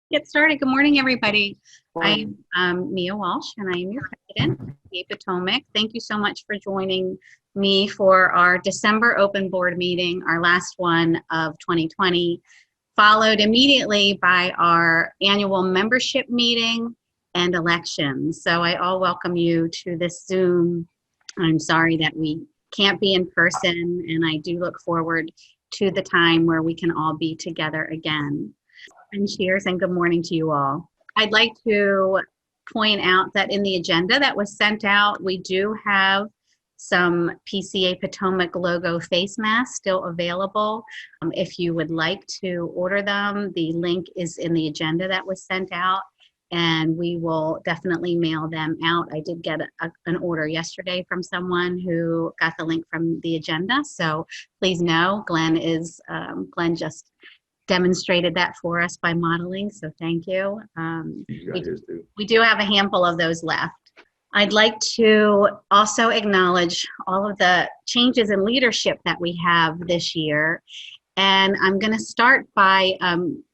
Get started. Good morning, everybody. I Morning. am Mia Walsh, and I am your president of PCA Potomac. Thank you so much for joining me for our December open board meeting, our last one of 2020, followed immediately by our annual membership meeting and elections. So I all welcome you to this Zoom. I'm sorry that we can't be in person, and I do look forward to the time where we can all be together again. And cheers and good morning to you all. I'd like to point out that in the agenda that was sent out, we do have some PCA Potomac logo face masks still available. If you would like to order them, the link is in the agenda that was sent out, and we will definitely mail them out. I did get an order yesterday from someone who got the link from the agenda, so please know Glenn just demonstrated that for us by modeling, so thank you. You got his too. We do have a handful of those left. I'd like to also acknowledge all of the changes in leadership that we have this year. And I'm going to start by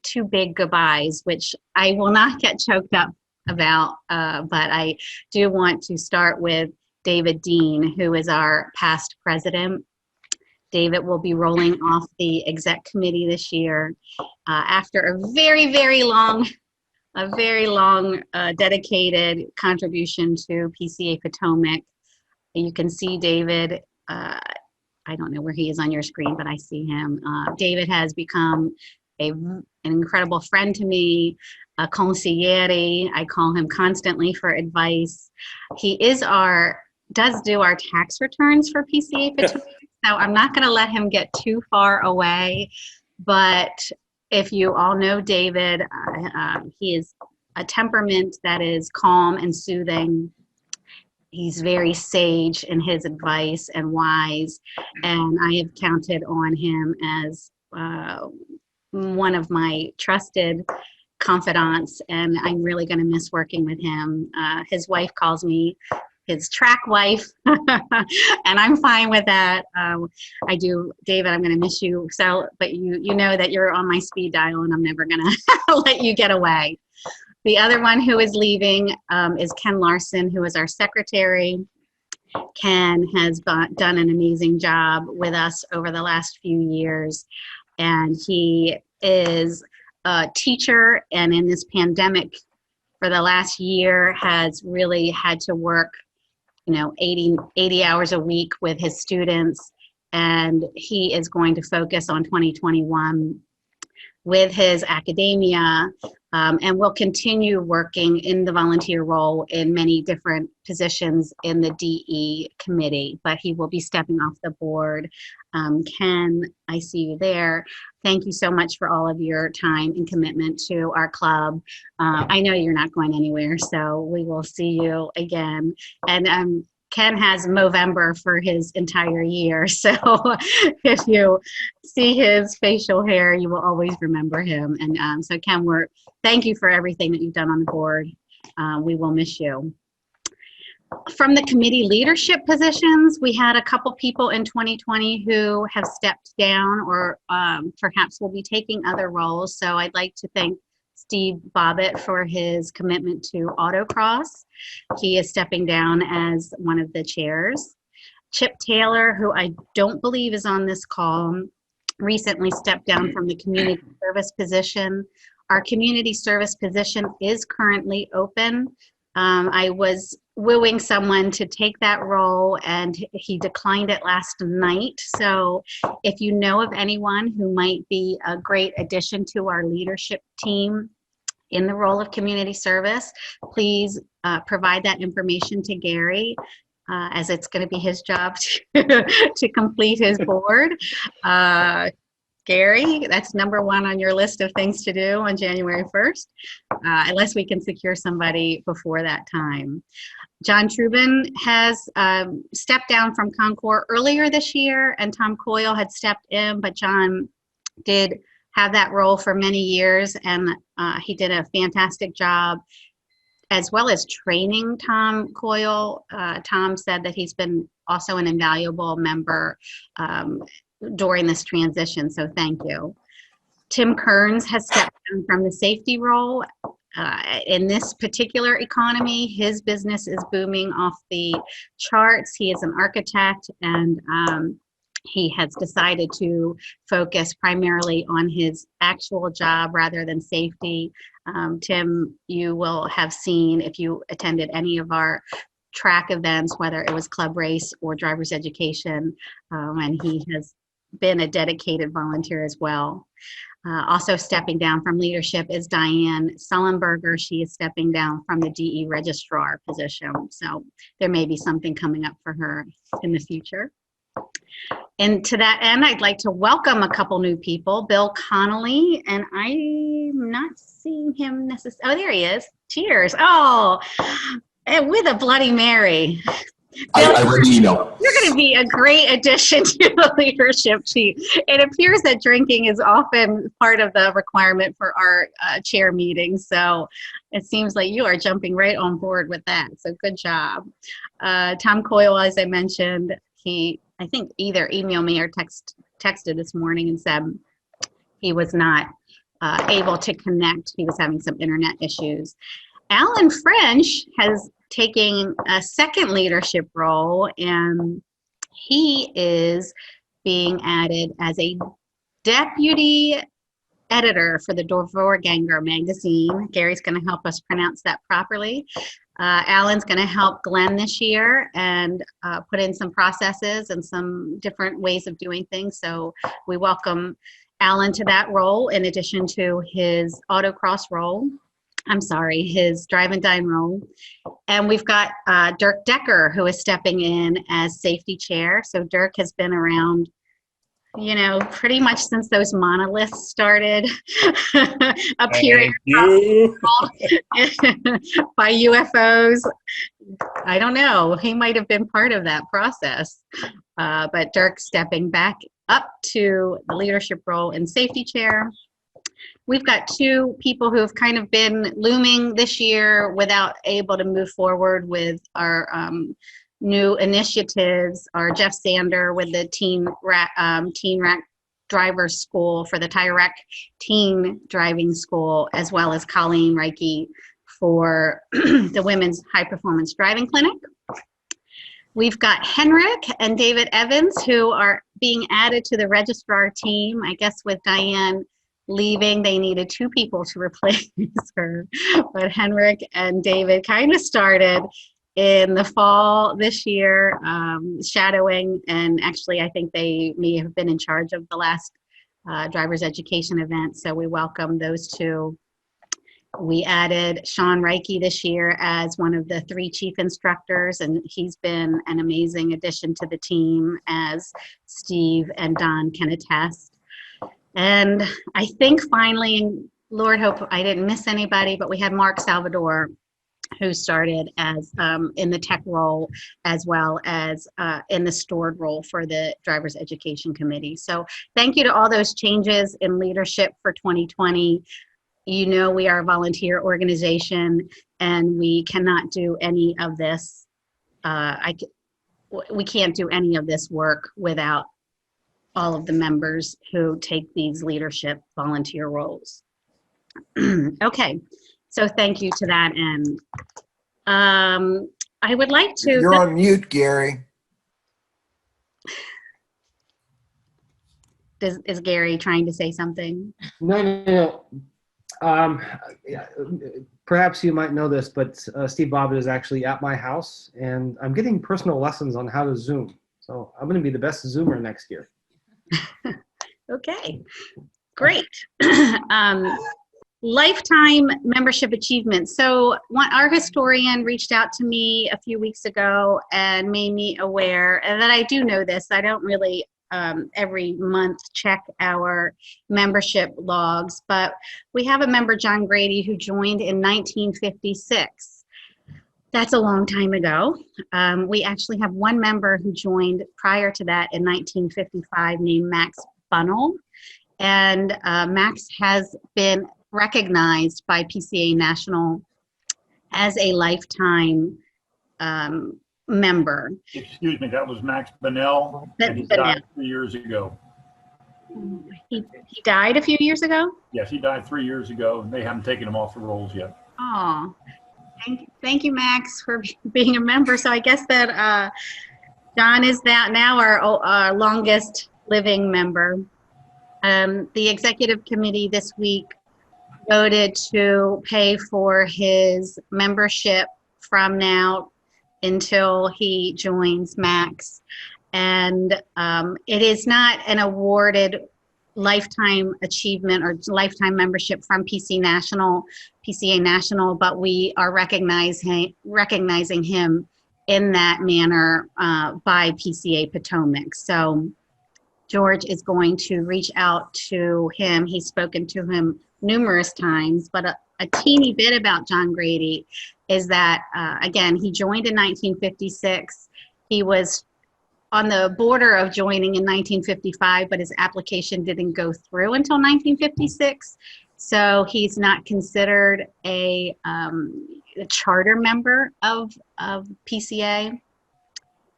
two big goodbyes, which I will not get choked up about, but I do want to start with David Dean, who is our past president. David will be rolling off the exec committee this year after a very long dedicated contribution to PCA Potomac. You can see David. I don't know where he is on your screen, but I see him. David has become an incredible friend to me, a consigliere. I call him constantly for advice. He does do our tax returns for PCA Potomac. So I'm not going to let him get too far away, but if you all know David, he is a temperament that is calm and soothing. He's very sage in his advice and wise, and I have counted on him as one of my trusted confidants, and I'm really going to miss working with him. His wife calls me his track wife, and I'm fine with that. I do, David, I'm going to miss you. So, but you know that you're on my speed dial, and I'm never going to let you get away. The other one who is leaving is Ken Larson, who is our secretary. Ken has done an amazing job with us over the last few years, and he is a teacher, and in this pandemic for the last year has really had to work 80 hours a week with his students, and he is going to focus on 2021 with his academia, and will continue working in the volunteer role in many different positions in the DE committee, but he will be stepping off the board. Ken, I see you there. Thank you so much for all of your time and commitment to our club. I know you're not going anywhere, so we will see you again. And Ken has Movember for his entire year, so if you see his facial hair, you will always remember him. And so Ken, thank you for everything that you've done on the board. We will miss you. From the committee leadership positions, we had a couple people in 2020 who have stepped down or perhaps will be taking other roles. So I'd like to thank Steve Bobbitt for his commitment to autocross. He is stepping down as one of the chairs. Chip Taylor, who I don't believe is on this call, recently stepped down from the community service position. Our community service position is currently open. I was wooing someone to take that role, and he declined it last night. So if you know of anyone who might be a great addition to our leadership team in the role of community service, please provide that information to Gary, as it's going to be his job to complete his board. Gary, that's number one on your list of things to do on January 1st, unless we can secure somebody before that time. John Trubin has stepped down from Concord earlier this year, and Tom Coyle had stepped in, but John did have that role for many years, and he did a fantastic job, as well as training Tom Coyle. Tom said that he's been also an invaluable member during this transition, so thank you. Tim Kearns has stepped down from the safety role. In this particular economy, his business is booming off the charts. He is an architect, and he has decided to focus primarily on his actual job rather than safety. Tim, you will have seen if you attended any of our track events, whether it was club race or driver's education, and he has been a dedicated volunteer as well. Also stepping down from leadership is Diane Sullenberger. She is stepping down from the DE registrar position. So there may be something coming up for her in the future. And to that end, I'd like to welcome a couple new people. Bill Connolly, and I'm not seeing him necessarily. Oh, there he is. Cheers. Oh, and with a Bloody Mary. Bill, I read the email. You're going to be a great addition to the leadership team. It appears that drinking is often part of the requirement for our chair meetings, so it seems like you are jumping right on board with that. So good job. Tom Coyle, as I mentioned, he, I think, either emailed me or texted this morning and said he was not able to connect. He was having some internet issues. Alan French has taken a second leadership role, and he is being added as a deputy editor for the Vorgänger magazine. Gary's going to help us pronounce that properly. Alan's going to help Glenn this year and put in some processes and some different ways of doing things. So we welcome Alan to that role in addition to his autocross role. I'm sorry, his drive and dine role. And we've got Dirk Decker, who is stepping in as safety chair. So Dirk has been around, you know, pretty much since those monoliths started appearing by UFOs. I don't know, he might have been part of that process. But Dirk stepping back up to the leadership role in safety chair. We've got two people who have kind of been looming this year without able to move forward with our new initiatives. Our Jeff Sander with the Teen Rack Driver's School for the Tire Rack Teen Driving School, as well as Colleen Reiki for the Women's High Performance Driving Clinic. We've got Henrik and David Evans, who are being added to the registrar team. I guess with Diane leaving, they needed two people to replace her. But Henrik and David kind of started in the fall this year, shadowing, and actually I think they may have been in charge of the last driver's education event. So we welcome those two. We added Sean Reiki this year as one of the 3 chief instructors, and he's been an amazing addition to the team, as Steve and Don can attest. And I think finally, and Lord hope I didn't miss anybody, but we had Mark Salvador, who started as in the tech role as well as in the stored role for the driver's education committee. So thank you to all those changes in leadership for 2020. You know, we are a volunteer organization, and we cannot do any of this. We can't do any of this work without all of the members who take these leadership volunteer roles. Okay, so thank you to that end. I would like to— You're on mute, Gary. Is Gary trying to say something? No. Yeah, perhaps you might know this, but Steve Bobbitt is actually at my house, and I'm getting personal lessons on how to Zoom. So I'm going to be the best Zoomer next year. Okay, great. Lifetime membership achievement. So our historian reached out to me a few weeks ago and made me aware that I do know this. I don't really every month check our membership logs, but we have a member, John Grady, who joined in 1956. That's a long time ago. We actually have one member who joined prior to that in 1955 named Max Bunnell. And Max has been recognized by PCA National as a lifetime member. Excuse me, that was Max Bunnell, and he Bunnell. died 3 years ago. He died a few years ago. Yes, he died 3 years ago, and they haven't taken him off the rolls yet. Oh, thank you, Max, for being a member. So I guess that John is that now our longest living member. The executive committee this week voted to pay for his membership from now until he joins Max. And it is not an awarded lifetime achievement or lifetime membership from PCA National, but we are recognizing him in that manner by PCA Potomac. So George is going to reach out to him. He's spoken to him numerous times, but a teeny bit about John Grady is that, again, he joined in 1956. He was on the border of joining in 1955, but his application didn't go through until 1956. So he's not considered a charter member of PCA.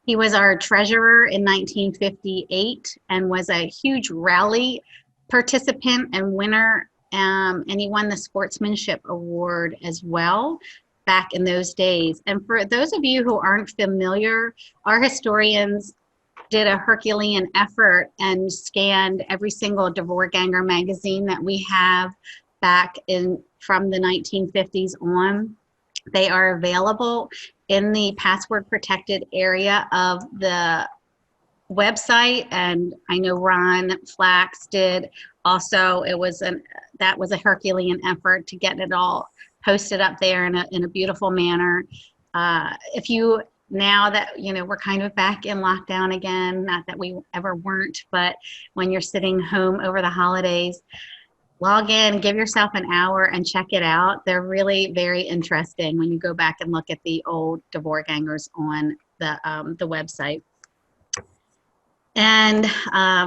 He was our treasurer in 1958 and was a huge rally participant and winner. And he won the Sportsmanship Award as well back in those days. And for those of you who aren't familiar, our historians did a Herculean effort and scanned every single Ganger magazine that we have back in from the 1950s on. They are available in the password protected area of the website, and I know Ron Flax did also. That was a Herculean effort to get it all posted up there in a beautiful manner. If you Now that we're kind of back in lockdown again, not that we ever weren't, but when you're sitting home over the holidays, log in, give yourself an hour and check it out. They're really very interesting when you go back and look at the old Gangers on the website. And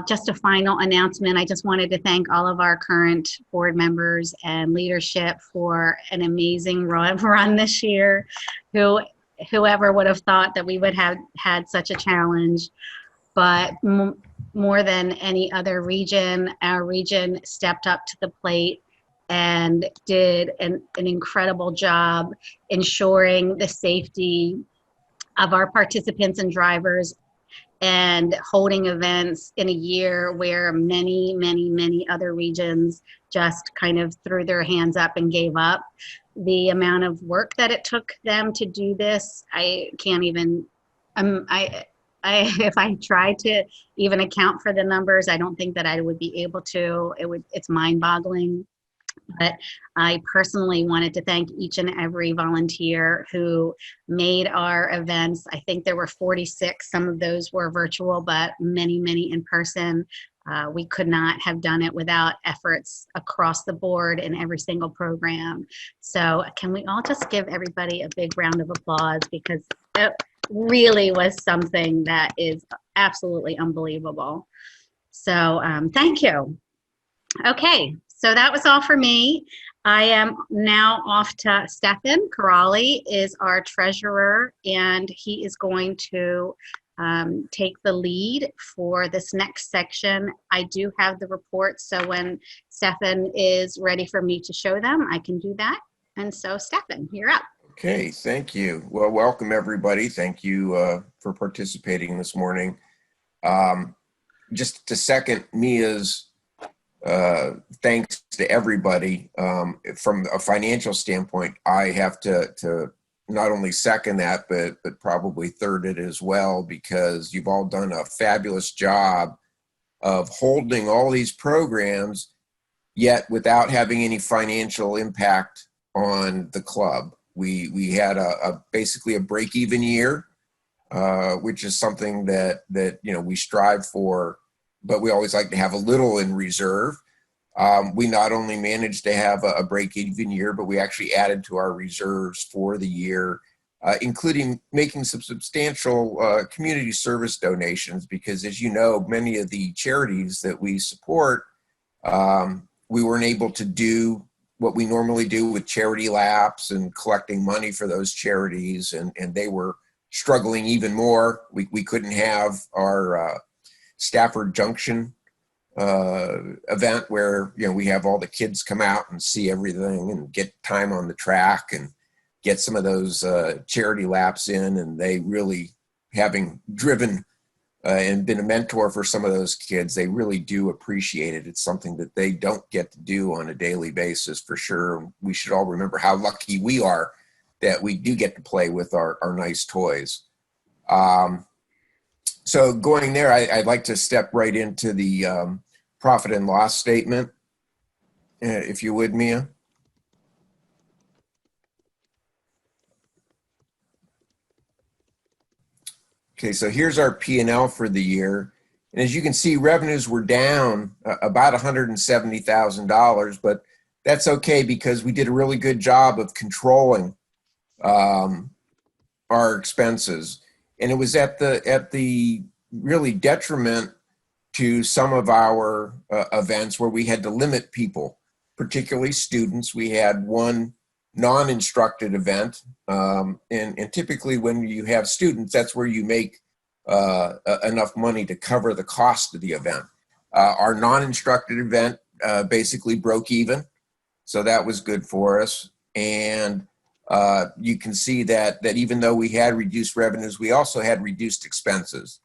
just a final announcement, I just wanted to thank all of our current board members and leadership for an amazing run this year. Whoever would have thought that we would have had such a challenge, but more than any other region, our region stepped up to the plate and did an incredible job ensuring the safety of our participants and drivers and holding events in a year where many other regions just kind of threw their hands up and gave up. The amount of work that it took them to do this, I can't even, if I tried to even account for the numbers, I don't think that I would be able to. It's mind-boggling. But I personally wanted to thank each and every volunteer who made our events. I think there were 46. Some of those were virtual, but many in person. We could not have done it without efforts across the board in every single program. So can we all just give everybody a big round of applause, because it really was something that is absolutely unbelievable. So thank you. Okay, so that was all for me. I am now off to Stefan. Corrali is our treasurer, and he is going to take the lead for this next section. I do have the reports, so when Stefan is ready for me to show them, I can do that. And so Stefan, you're up. Okay, thank you. Well, welcome everybody. Thank you for participating this morning. Just to second Mia's thanks to everybody. From a financial standpoint, I have to not only second that, but probably third it as well, because you've all done a fabulous job of holding all these programs, yet without having any financial impact on the club. We had basically a break-even year, which is something that we strive for, but we always like to have a little in reserve. We not only managed to have a break-even year, but we actually added to our reserves for the year, including making some substantial community service donations, because as you know, many of the charities that we support, we weren't able to do what we normally do with charity laps and collecting money for those charities, and they were struggling even more. We couldn't have our Stafford Junction event where, we have all the kids come out and see everything and get time on the track and get some of those charity laps in. And they really, having driven and been a mentor for some of those kids, they really do appreciate it. It's something that they don't get to do on a daily basis, for sure. We should all remember how lucky we are that we do get to play with our nice toys. So going there, I'd like to step right into the profit and loss statement, if you would, Mia. Okay, so here's our P&L for the year. And as you can see, revenues were down about $170,000, but that's okay because we did a really good job of controlling our expenses. And it was at the really detriment to some of our events where we had to limit people, particularly students. We had one non-instructed event, and typically when you have students, that's where you make enough money to cover the cost of the event. Our non-instructed event basically broke even, so that was good for us. And you can see that even though we had reduced revenues, we also had reduced expenses.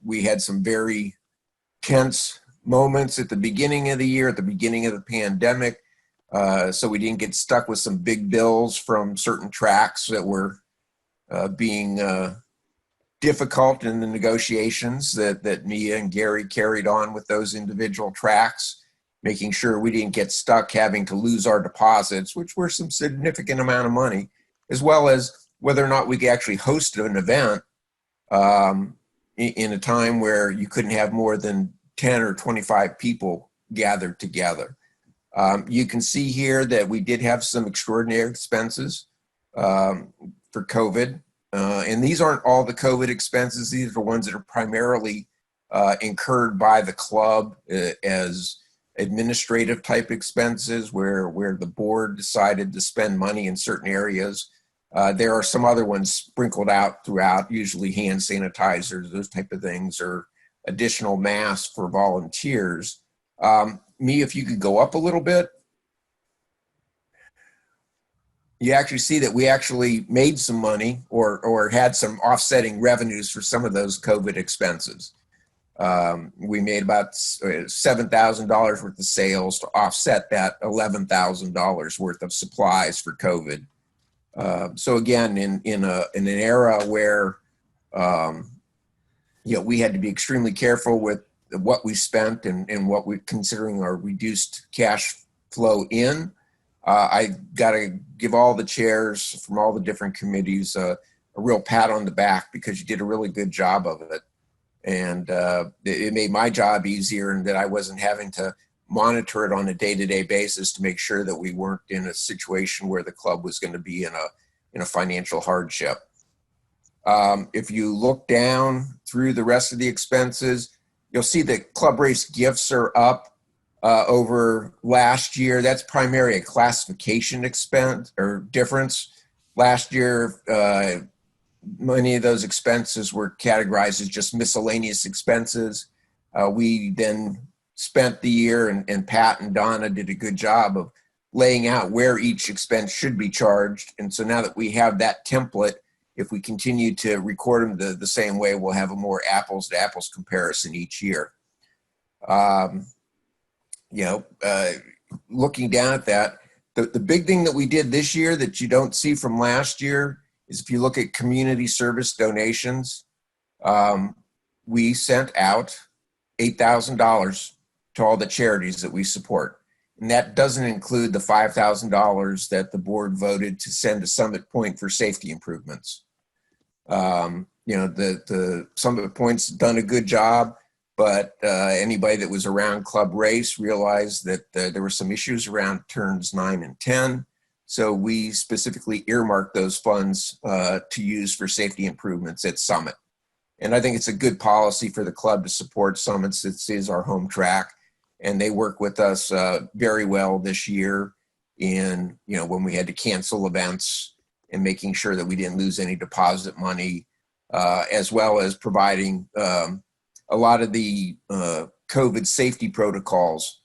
We had some very tense moments at the beginning of the year, at the beginning of the pandemic. So we didn't get stuck with some big bills from certain tracks that were being difficult in the negotiations that Mia and Gary carried on with those individual tracks, making sure we didn't get stuck having to lose our deposits, which were some significant amount of money, as well as whether or not we could actually host an event in a time where you couldn't have more than 10 or 25 people gathered together. You can see here that we did have some extraordinary expenses for COVID. And these aren't all the COVID expenses. These are ones that are primarily incurred by the club as administrative type expenses where the board decided to spend money in certain areas. There are some other ones sprinkled out throughout, usually hand sanitizers, those type of things, or additional masks for volunteers. Me, if you could go up a little bit, you actually see that we actually made some money or had some offsetting revenues for some of those COVID expenses. We made about $7,000 worth of sales to offset that $11,000 worth of supplies for COVID. So again, in an era where we had to be extremely careful with what we spent and what we're considering our reduced cash flow in. I got to give all the chairs from all the different committees a real pat on the back because you did a really good job of it. And it made my job easier and that I wasn't having to monitor it on a day-to-day basis to make sure that we weren't in a situation where the club was going to be in a financial hardship. If you look down through the rest of the expenses, you'll see that club race gifts are up over last year. That's primarily a classification expense or difference. Last year, many of those expenses were categorized as just miscellaneous expenses. We then spent the year, and Pat and Donna did a good job of laying out where each expense should be charged. And so now that we have that template, if we continue to record them the same way, we'll have a more apples to apples comparison each year. Looking down at that, the big thing that we did this year that you don't see from last year is if you look at community service donations, we sent out $8,000 to all the charities that we support. And that doesn't include the $5,000 that the board voted to send to Summit Point for safety improvements. The Summit Point's done a good job, but anybody that was around Club Race realized that there were some issues around turns 9 and 10. So we specifically earmarked those funds to use for safety improvements at Summit. And I think it's a good policy for the club to support Summits. This is our home track. And they work with us very well this year in, when we had to cancel events and making sure that we didn't lose any deposit money, as well as providing a lot of the COVID safety protocols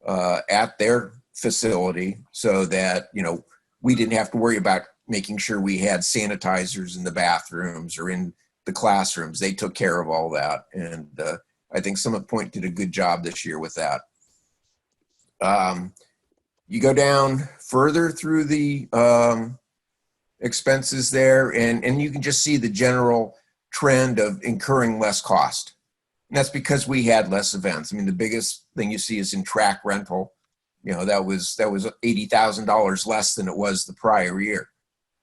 at their facility so that, we didn't have to worry about making sure we had sanitizers in the bathrooms or in the classrooms. They took care of all that. And I think Summit Point did a good job this year with that. You go down further through the expenses there, and you can just see the general trend of incurring less cost. And that's because we had less events. I mean, the biggest thing you see is in track rental. That was $80,000 less than it was the prior year,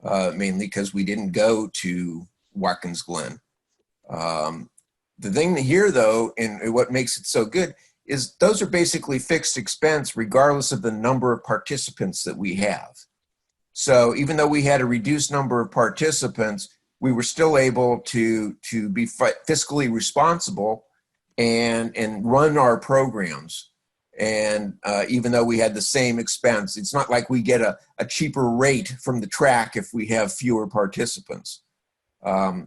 mainly because we didn't go to Watkins Glen. The thing here, though, and what makes it so good is those are basically fixed expense regardless of the number of participants that we have. So even though we had a reduced number of participants, we were still able to be fiscally responsible and run our programs. And even though we had the same expense, it's not like we get a cheaper rate from the track if we have fewer participants.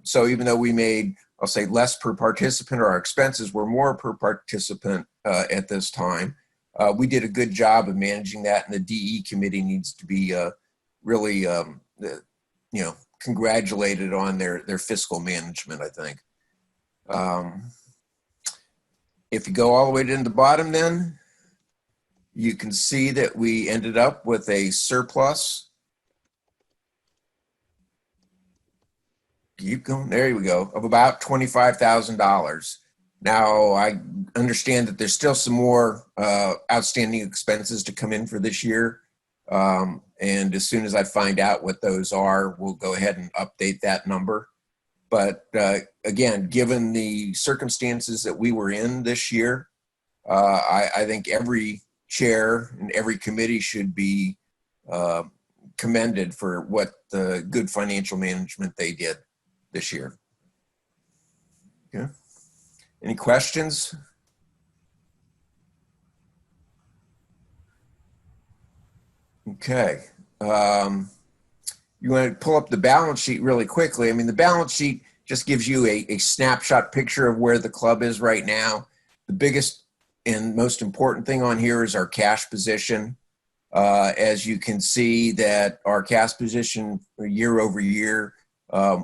So even though we made, I'll say, less per participant, or our expenses were more per participant at this time, we did a good job of managing that. And the DE committee needs to be really, congratulated on their fiscal management, I think. If you go all the way to the bottom, then you can see that we ended up with a surplus. Keep going. There we go. Of about $25,000. Now, I understand that there's still some more outstanding expenses to come in for this year. And as soon as I find out what those are, we'll go ahead and update that number. But again, given the circumstances that we were in this year, I think every chair and every committee should be commended for what the good financial management they did this year. Okay. Any questions? Okay. You want to pull up the balance sheet really quickly. I mean, the balance sheet just gives you a snapshot picture of where the club is right now. The biggest and most important thing on here is our cash position. As you can see that our cash position year over year,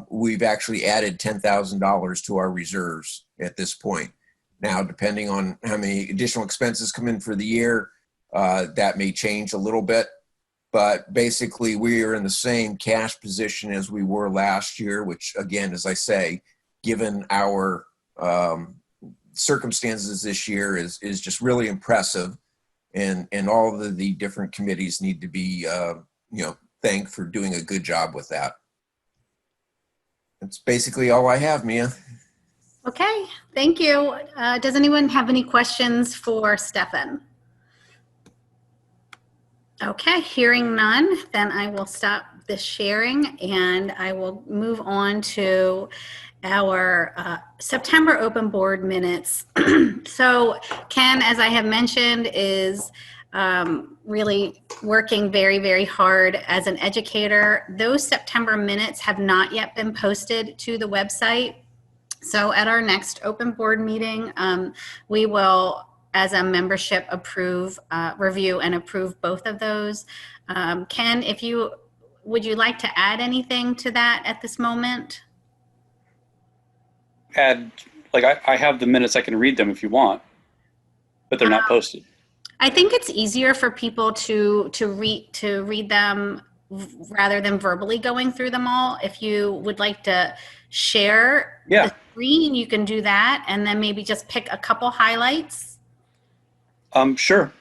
we've actually added $10,000 to our reserves at this point. Now, depending on how many additional expenses come in for the year, that may change a little bit. But basically, we are in the same cash position as we were last year, which, again, as I say, given our circumstances this year is just really impressive. And all of the different committees need to be, thanked for doing a good job with that. That's basically all I have, Mia. Okay, thank you. Does anyone have any questions for Stefan? Okay, hearing none, then I will stop this sharing and I will move on to our September open board minutes. So Ken, as I have mentioned, is really working very, very hard as an educator. Those September minutes have not yet been posted to the website. So at our next open board meeting, we will, as a membership, review and approve both of those. Ken, would you like to add anything to that at this moment? I have the minutes, I can read them if you want, but they're not posted. I think it's easier for people to read them rather than verbally going through them all. If you would like to share the screen, you can do that, and then maybe just pick a couple highlights. Sure.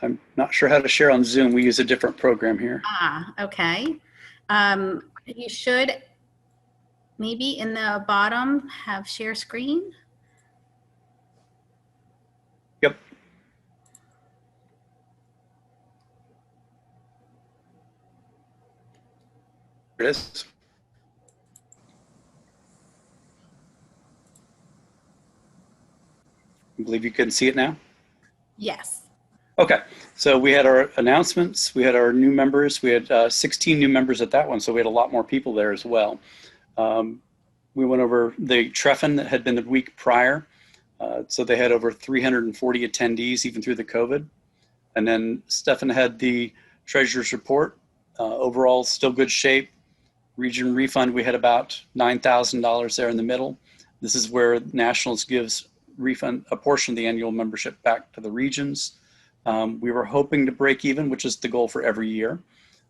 I'm not sure how to share on Zoom. We use a different program here. Okay. You should maybe in the bottom have share screen. Yep. There it is. I believe you can see it now. Yes. Okay, so we had our announcements, we had our new members, we had 16 new members at that one, so we had a lot more people there as well. We went over the Treffin that had been the week prior. So they had over 340 attendees even through the COVID. And then Stefan had the treasurer's report. Overall, still good shape. Region refund, we had about $9,000 there in the middle. This is where Nationals gives refund a portion of the annual membership back to the regions. We were hoping to break even, which is the goal for every year.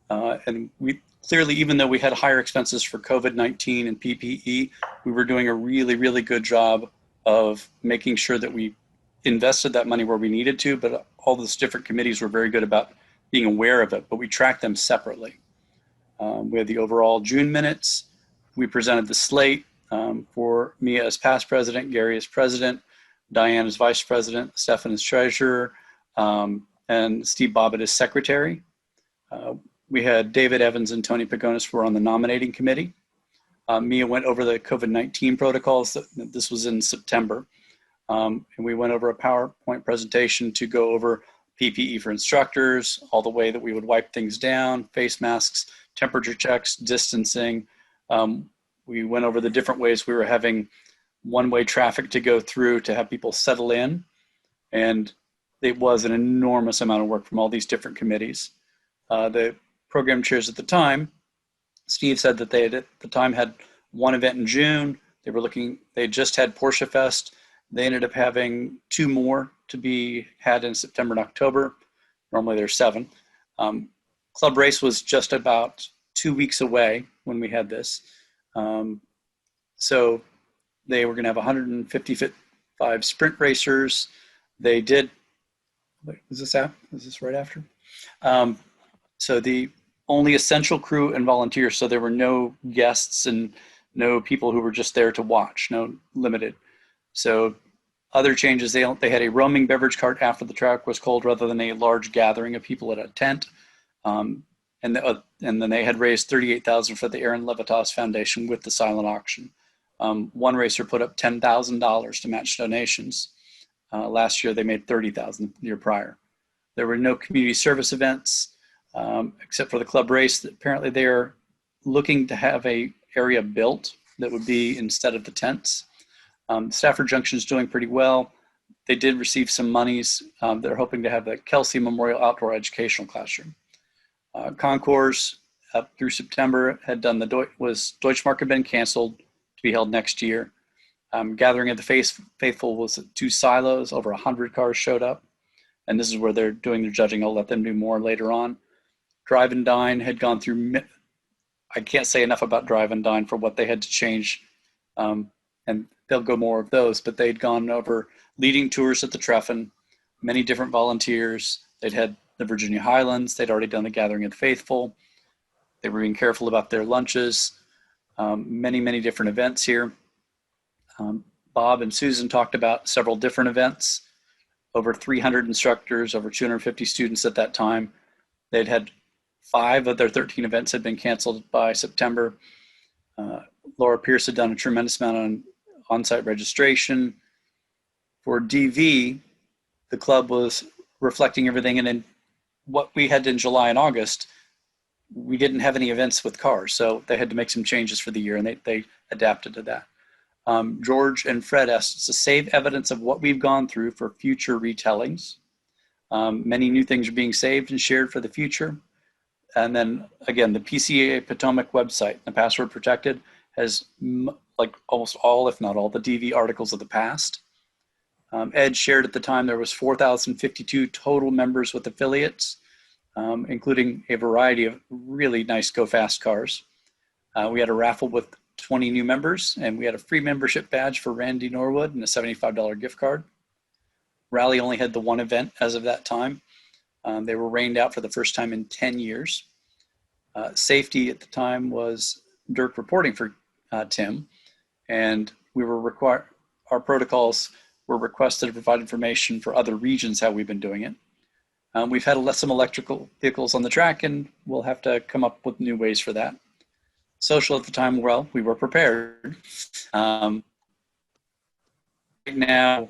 And we clearly, even though we had higher expenses for COVID-19 and PPE, we were doing a really, really good job of making sure that we invested that money where we needed to, but all those different committees were very good about being aware of it, but we tracked them separately. We had the overall June minutes. We presented the slate for Mia as past president, Gary as president, Diane as vice president, Stefan as treasurer, and Steve Bobbitt as secretary. We had David Evans and Tony Pagonis were on the nominating committee. Mia went over the COVID-19 protocols. This was in September. And we went over a PowerPoint presentation to go over PPE for instructors, all the way that we would wipe things down, face masks, temperature checks, distancing. We went over the different ways we were having one-way traffic to go through to have people settle in. And it was an enormous amount of work from all these different committees. The program chairs at the time, Steve said that they had, at the time, had one event in June. They just had Porsche Fest. They ended up having 2 more to be had in September and October. Normally there's 7. Club race was just about 2 weeks away when we had this. So they were going to have 155 sprint racers. They did, is this right after? So the only essential crew and volunteers, so there were no guests and no people who were just there to watch, no limited. So other changes, they had a roaming beverage cart after the track was cold rather than a large gathering of people at a tent. And then they had raised $38,000 for the Aaron Levitas Foundation with the silent auction. One racer put up $10,000 to match donations. Last year they made $30,000 the year prior. There were no community service events except for the club race. Apparently they are looking to have a area built that would be instead of the tents. Stafford Junction is doing pretty well. They did receive some monies. They're hoping to have the Kelsey Memorial Outdoor Educational Classroom. Concourse up through September had done Deutschmark had been canceled to be held next year. Gathering of the Faithful was at 2 silos. Over 100 cars showed up. And this is where they're doing their judging. I'll let them do more later on. Drive and Dine had gone through, I can't say enough about Drive and Dine for what they had to change. And they'll go more of those, but they'd gone over leading tours at the Treffin, many different volunteers. They'd had the Virginia Highlands. They'd already done the Gathering of the Faithful. They were being careful about their lunches. Many, many different events here. Bob and Susan talked about several different events. Over 300 instructors, over 250 students at that time. They'd had 5 of their 13 events had been canceled by September. Laura Pierce had done a tremendous amount on on-site registration. For DV, the club was reflecting everything, and in what we had in July and August, we didn't have any events with cars, so they had to make some changes for the year, and they adapted to that. George and Fred asked us to save evidence of what we've gone through for future retellings. Many new things are being saved and shared for the future. And then again, the PCA Potomac website, the password protected, has like almost all, if not all, the DV articles of the past. Ed shared at the time there was 4,052 total members with affiliates, including a variety of really nice Go Fast cars. We had a raffle with 20 new members, and we had a free membership badge for Randy Norwood and a $75 gift card. Rally only had the one event as of that time. They were rained out for the first time in 10 years. Safety at the time was Dirk reporting for Tim, and we were our protocols were requested to provide information for other regions how we've been doing it. We've had some electrical vehicles on the track, and we'll have to come up with new ways for that. Social at the time, well, we were prepared. Right now,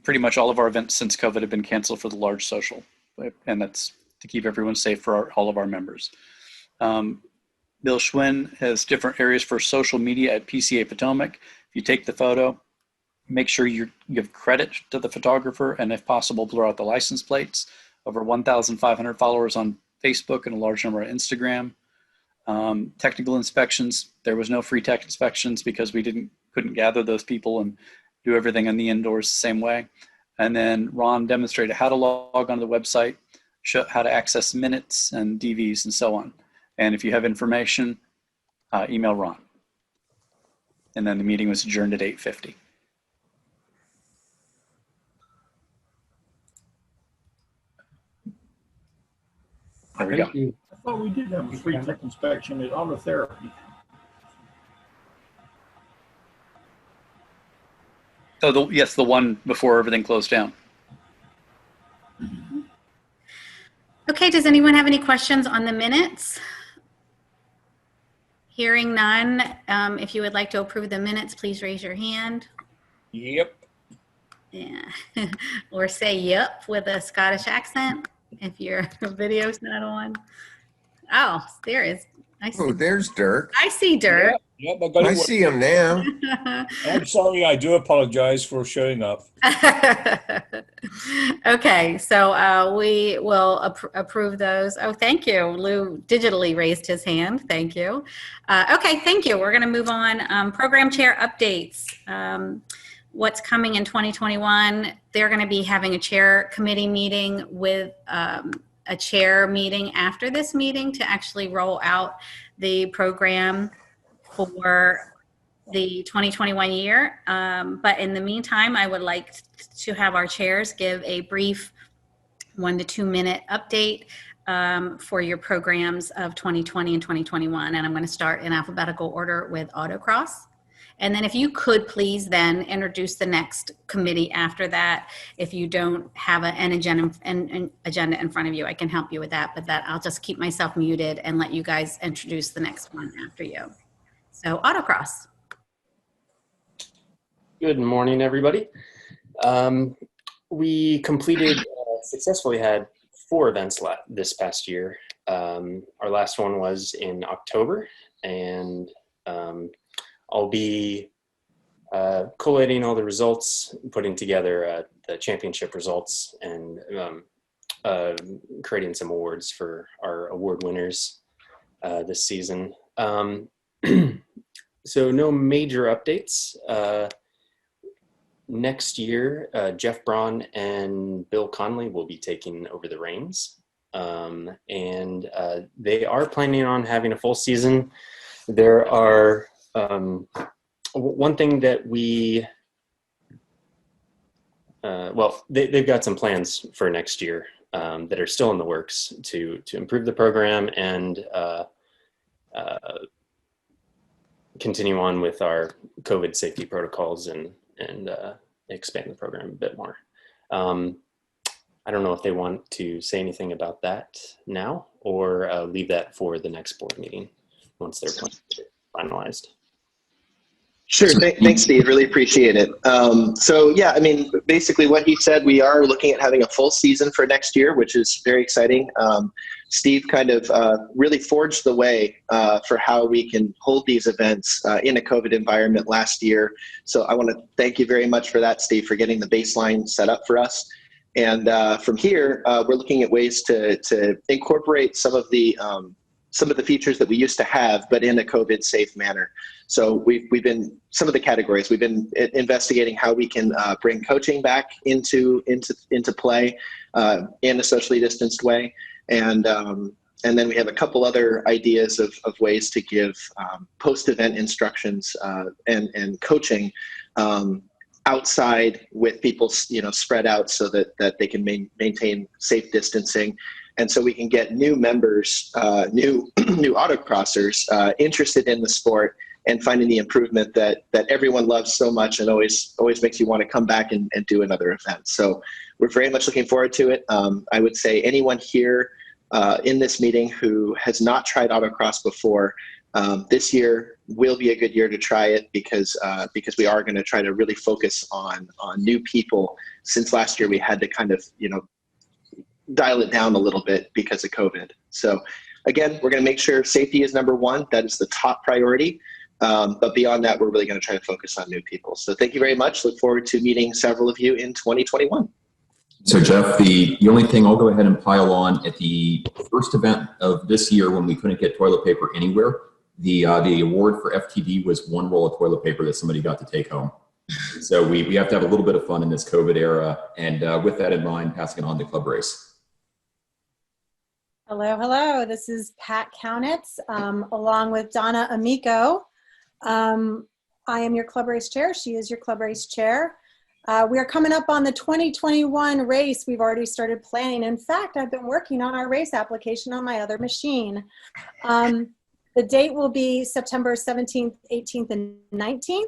pretty much all of our events since COVID have been canceled for the large social, and that's to keep everyone safe for all of our members. Bill Schwinn has different areas for social media at PCA Potomac. If you take the photo, Make sure you give credit to the photographer, and if possible, blur out the license plates. Over 1,500 followers on Facebook and a large number on Instagram. Technical inspections, there was no free tech inspections because we couldn't gather those people and do everything in the indoors the same way. And then Ron demonstrated how to log onto the website, how to access minutes and DVs and so on. And if you have information, email Ron. And then the meeting was adjourned at 8:50. There we go. Thank you. I thought we did have a free tech inspection at autotherapy. Oh, yes, the one before everything closed down. Okay, does anyone have any questions on the minutes? Hearing none, if you would like to approve the minutes, please raise your hand. Yep. Yeah. Or say yep with a Scottish accent if your video's not on. Oh, there is. Oh, there's Dirk. I see Dirk. Yep, I got I it. see him now. I'm sorry. I do apologize for showing up. Okay, so we will approve those. Oh, thank you. Lou digitally raised his hand. Thank you. Okay, thank you. We're going to move on. Program chair updates. What's coming in 2021? They're going to be having a chair committee meeting with a chair meeting after this meeting to actually roll out the program for the 2021 year. But in the meantime, I would like to have our chairs give a brief 1 to 2 minute update for your programs of 2020 and 2021. And I'm going to start in alphabetical order with autocross. And then if you could please then introduce the next committee after that. If you don't have an agenda in front of you, I can help you with that. But I'll just keep myself muted and let you guys introduce the next one after you. So autocross. Good morning, everybody. We successfully had 4 events this past year. Our last one was in October, and I'll be collating all the results, putting together the championship results, and creating some awards for our award winners this season. So no major updates. Next year, Jeff Braun and Bill Conley will be taking over the reins. And they are planning on having a full season. There are one thing that they've got some plans for next year that are still in the works to improve the program and continue on with our COVID safety protocols and expand the program a bit more. I don't know if they want to say anything about that now or leave that for the next board meeting once they're finalized. Sure. Thanks, Steve. Really appreciate it. So yeah, I mean, basically what he said, we are looking at having a full season for next year, which is very exciting. Steve kind of really forged the way for how we can hold these events in a COVID environment last year. So I want to thank you very much for that, Steve, for getting the baseline set up for us. And from here, we're looking at ways to incorporate some of the features that we used to have, but in a COVID safe manner. So we've been, some of the categories, we've been investigating how we can bring coaching back into play in a socially distanced way. And then we have a couple other ideas of ways to give post-event instructions and coaching outside with people, spread out so that they can maintain safe distancing. And so we can get new members, new autocrossers interested in the sport and finding the improvement that everyone loves so much and always makes you want to come back and do another event. So we're very much looking forward to it. I would say anyone here in this meeting who has not tried autocross before, this year will be a good year to try it because we are going to try to really focus on new people. Since last year we had to kind of, dial it down a little bit because of COVID. So again, we're going to make sure safety is number one. That is the top priority. But beyond that, we're really going to try to focus on new people. So thank you very much. Look forward to meeting several of you in 2021. So Jeff, the only thing I'll go ahead and pile on, at the first event of this year when we couldn't get toilet paper anywhere, the award for FTD was one roll of toilet paper that somebody got to take home. So we have to have a little bit of fun in this COVID era. And with that in mind, passing it on to Club Race. Hello, hello. This is Pat Kaunitz, along with Donna Amico. I am your Club Race chair. She is your Club Race chair. We are coming up on the 2021 race. We've already started planning. In fact, I've been working on our race application on my other machine. The date will be September 17th, 18th, and 19th.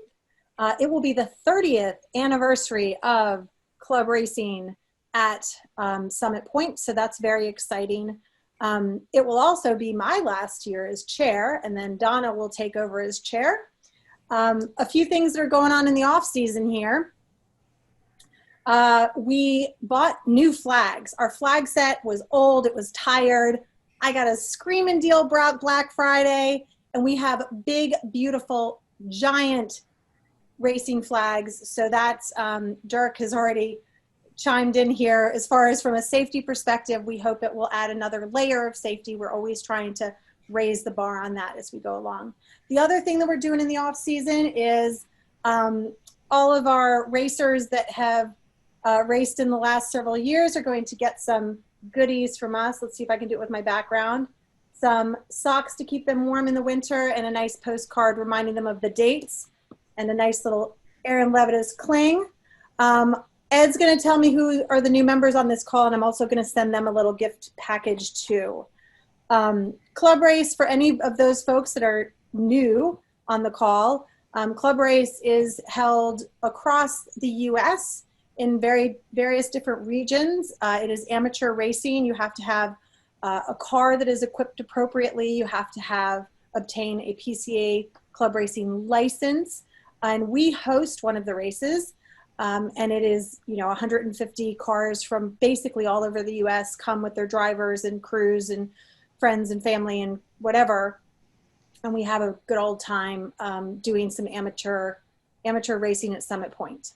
It will be the 30th anniversary of club racing at Summit Point, so that's very exciting. It will also be my last year as chair, and then Donna will take over as chair. A few things that are going on in the off season here. We bought new flags. Our flag set was old, it was tired. I got a screaming deal Black Friday, and we have big, beautiful, giant racing flags. So that's, Dirk has already chimed in here. As far as from a safety perspective, we hope it will add another layer of safety. We're always trying to raise the bar on that as we go along. The other thing that we're doing in the off season is all of our racers that have raced in the last several years are going to get some goodies from us. Let's see if I can do it with my background. Some socks to keep them warm in the winter, and a nice postcard reminding them of the dates, and a nice little Aaron Levitas cling. Ed's going to tell me who are the new members on this call, and I'm also going to send them a little gift package too. Club Race, for any of those folks that are new on the call, Club Race is held across the U.S. in various different regions. It is amateur racing. You have to have a car that is equipped appropriately. You have to have obtain a PCA club racing license. And we host one of the races. And it is, 150 cars from basically all over the U.S. come with their drivers and crews and friends and family and whatever. And we have a good old time doing some amateur racing at Summit Point.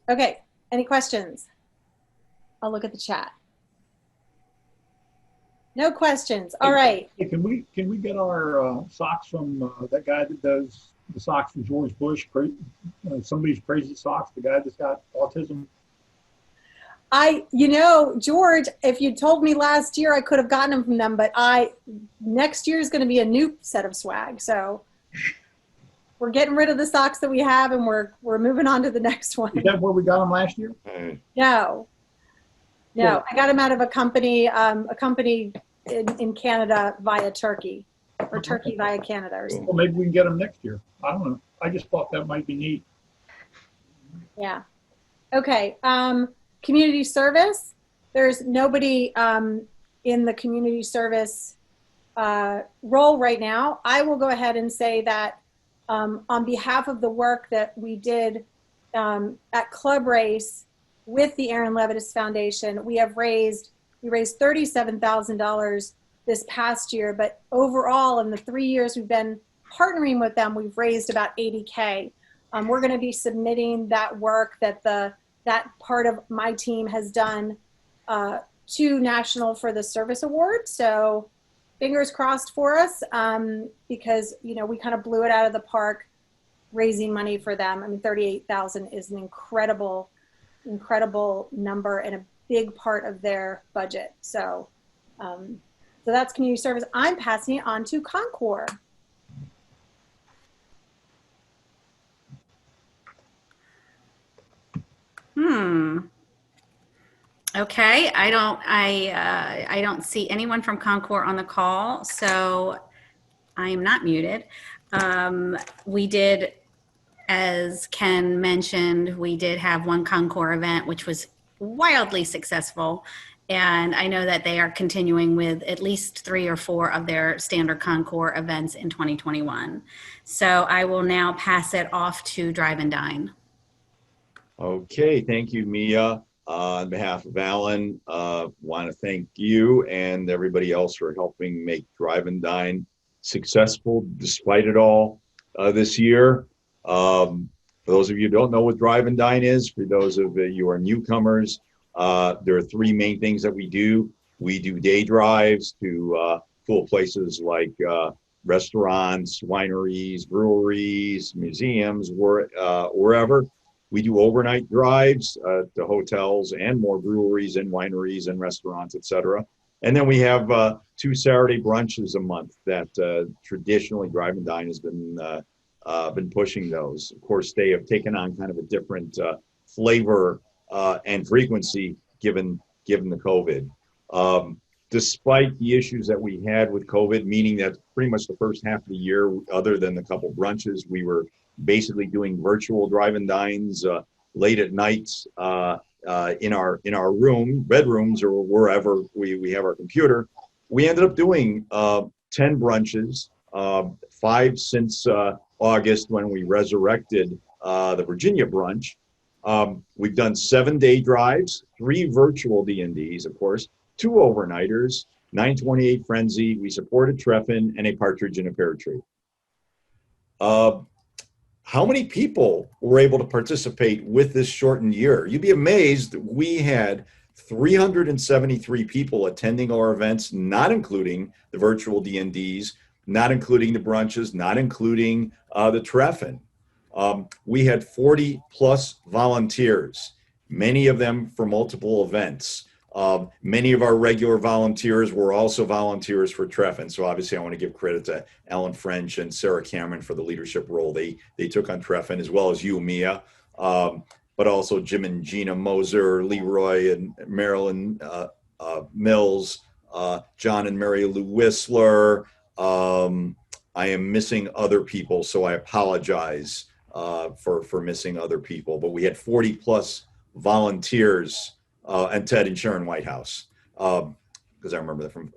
Okay, any questions? I'll look at the chat. No questions. All right. Hey, can we get our socks from that guy that does the socks for George Bush? Somebody's crazy socks. The guy that's got autism. George, if you told me last year, I could have gotten them from them. But next year is going to be a new set of swag. So we're getting rid of the socks that we have, and we're moving on to the next one. Is that where we got them last year? No, I got them out of a company in Canada via Turkey, or Turkey via Canada or something. Well, maybe we can get them next year. I don't know. I just thought that might be neat. Yeah. Okay. Community service. There's nobody in the community service role right now. I will go ahead and say that on behalf of the work that we did at Club Race with the Aaron Levitas Foundation, we raised $37,000 this past year, but overall in the 3 years we've been partnering with them, we've raised about $80K. We're going to be submitting that work that that part of my team has done to National for the Service Award. So fingers crossed for us, because we kind of blew it out of the park raising money for them. I mean, 38,000 is an incredible number and a big part of their budget. So, so that's community service. I'm passing it on to Concours. Okay, I don't see anyone from Concours on the call, so I am not muted. We did, as Ken mentioned, we did have one Concours event, which was wildly successful. And I know that they are continuing with at least 3 or 4 of their standard Concours events in 2021. So I will now pass it off to Drive and Dine. Okay, thank you, Mia. On behalf of Alan, want to thank you and everybody else for helping make Drive and Dine successful despite it all. this year. For those of you who don't know what Drive and Dine is, for those of you who are newcomers, there are three main things that we do. We do day drives to cool places like restaurants, wineries, breweries, museums, wherever. We do overnight drives to hotels and more breweries and wineries and restaurants, etc. And then we have 2 Saturday brunches a month that traditionally Drive and Dine has been pushing those. Of course, they have taken on kind of a different flavor and frequency given the COVID. Despite the issues that we had with COVID, meaning that pretty much the first half of the year, other than the couple brunches, we were basically doing virtual Drive and Dines late at night in our bedrooms or wherever we have our computer. We ended up doing 10 brunches, 5 since August when we resurrected the Virginia brunch. We've done 7 day drives, 3 virtual D&Ds, of course, 2 overnighters, 928 Frenzy. We supported Treffin and a partridge in a pear tree. How many people were able to participate with this shortened year? You'd be amazed. We had 373 people attending our events, not including the virtual D&Ds, not including the brunches, not including the Treffin. We had 40 plus volunteers, many of them for multiple events. Many of our regular volunteers were also volunteers for Treffin. So obviously I want to give credit to Alan French and Sarah Cameron for the leadership role they took on Treffin, as well as you, Mia, but also Jim and Gina Moser, Leroy and Marilyn Mills, John and Mary Lou Whistler. I am missing other people, so I apologize for missing other people. But we had 40 plus volunteers, and Ted and Sharon Whitehouse, because I remember that from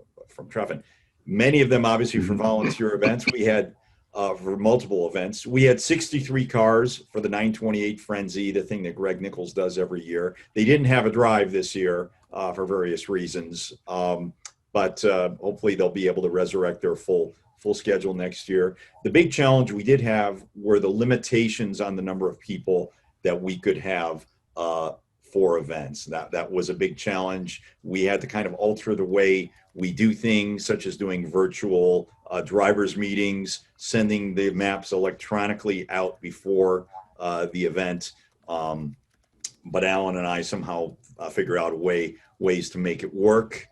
Treffin. Many of them obviously for volunteer events. We had for multiple events. We had 63 cars for the 928 Frenzy, the thing that Greg Nichols does every year. They didn't have a drive this year for various reasons, but hopefully they'll be able to resurrect their full schedule next year. The big challenge we did have were the limitations on the number of people that we could have for events. That was a big challenge. We had to kind of alter the way we do things, such as doing virtual drivers meetings, sending the maps electronically out before the event. But Alan and I somehow figure out ways to make it work.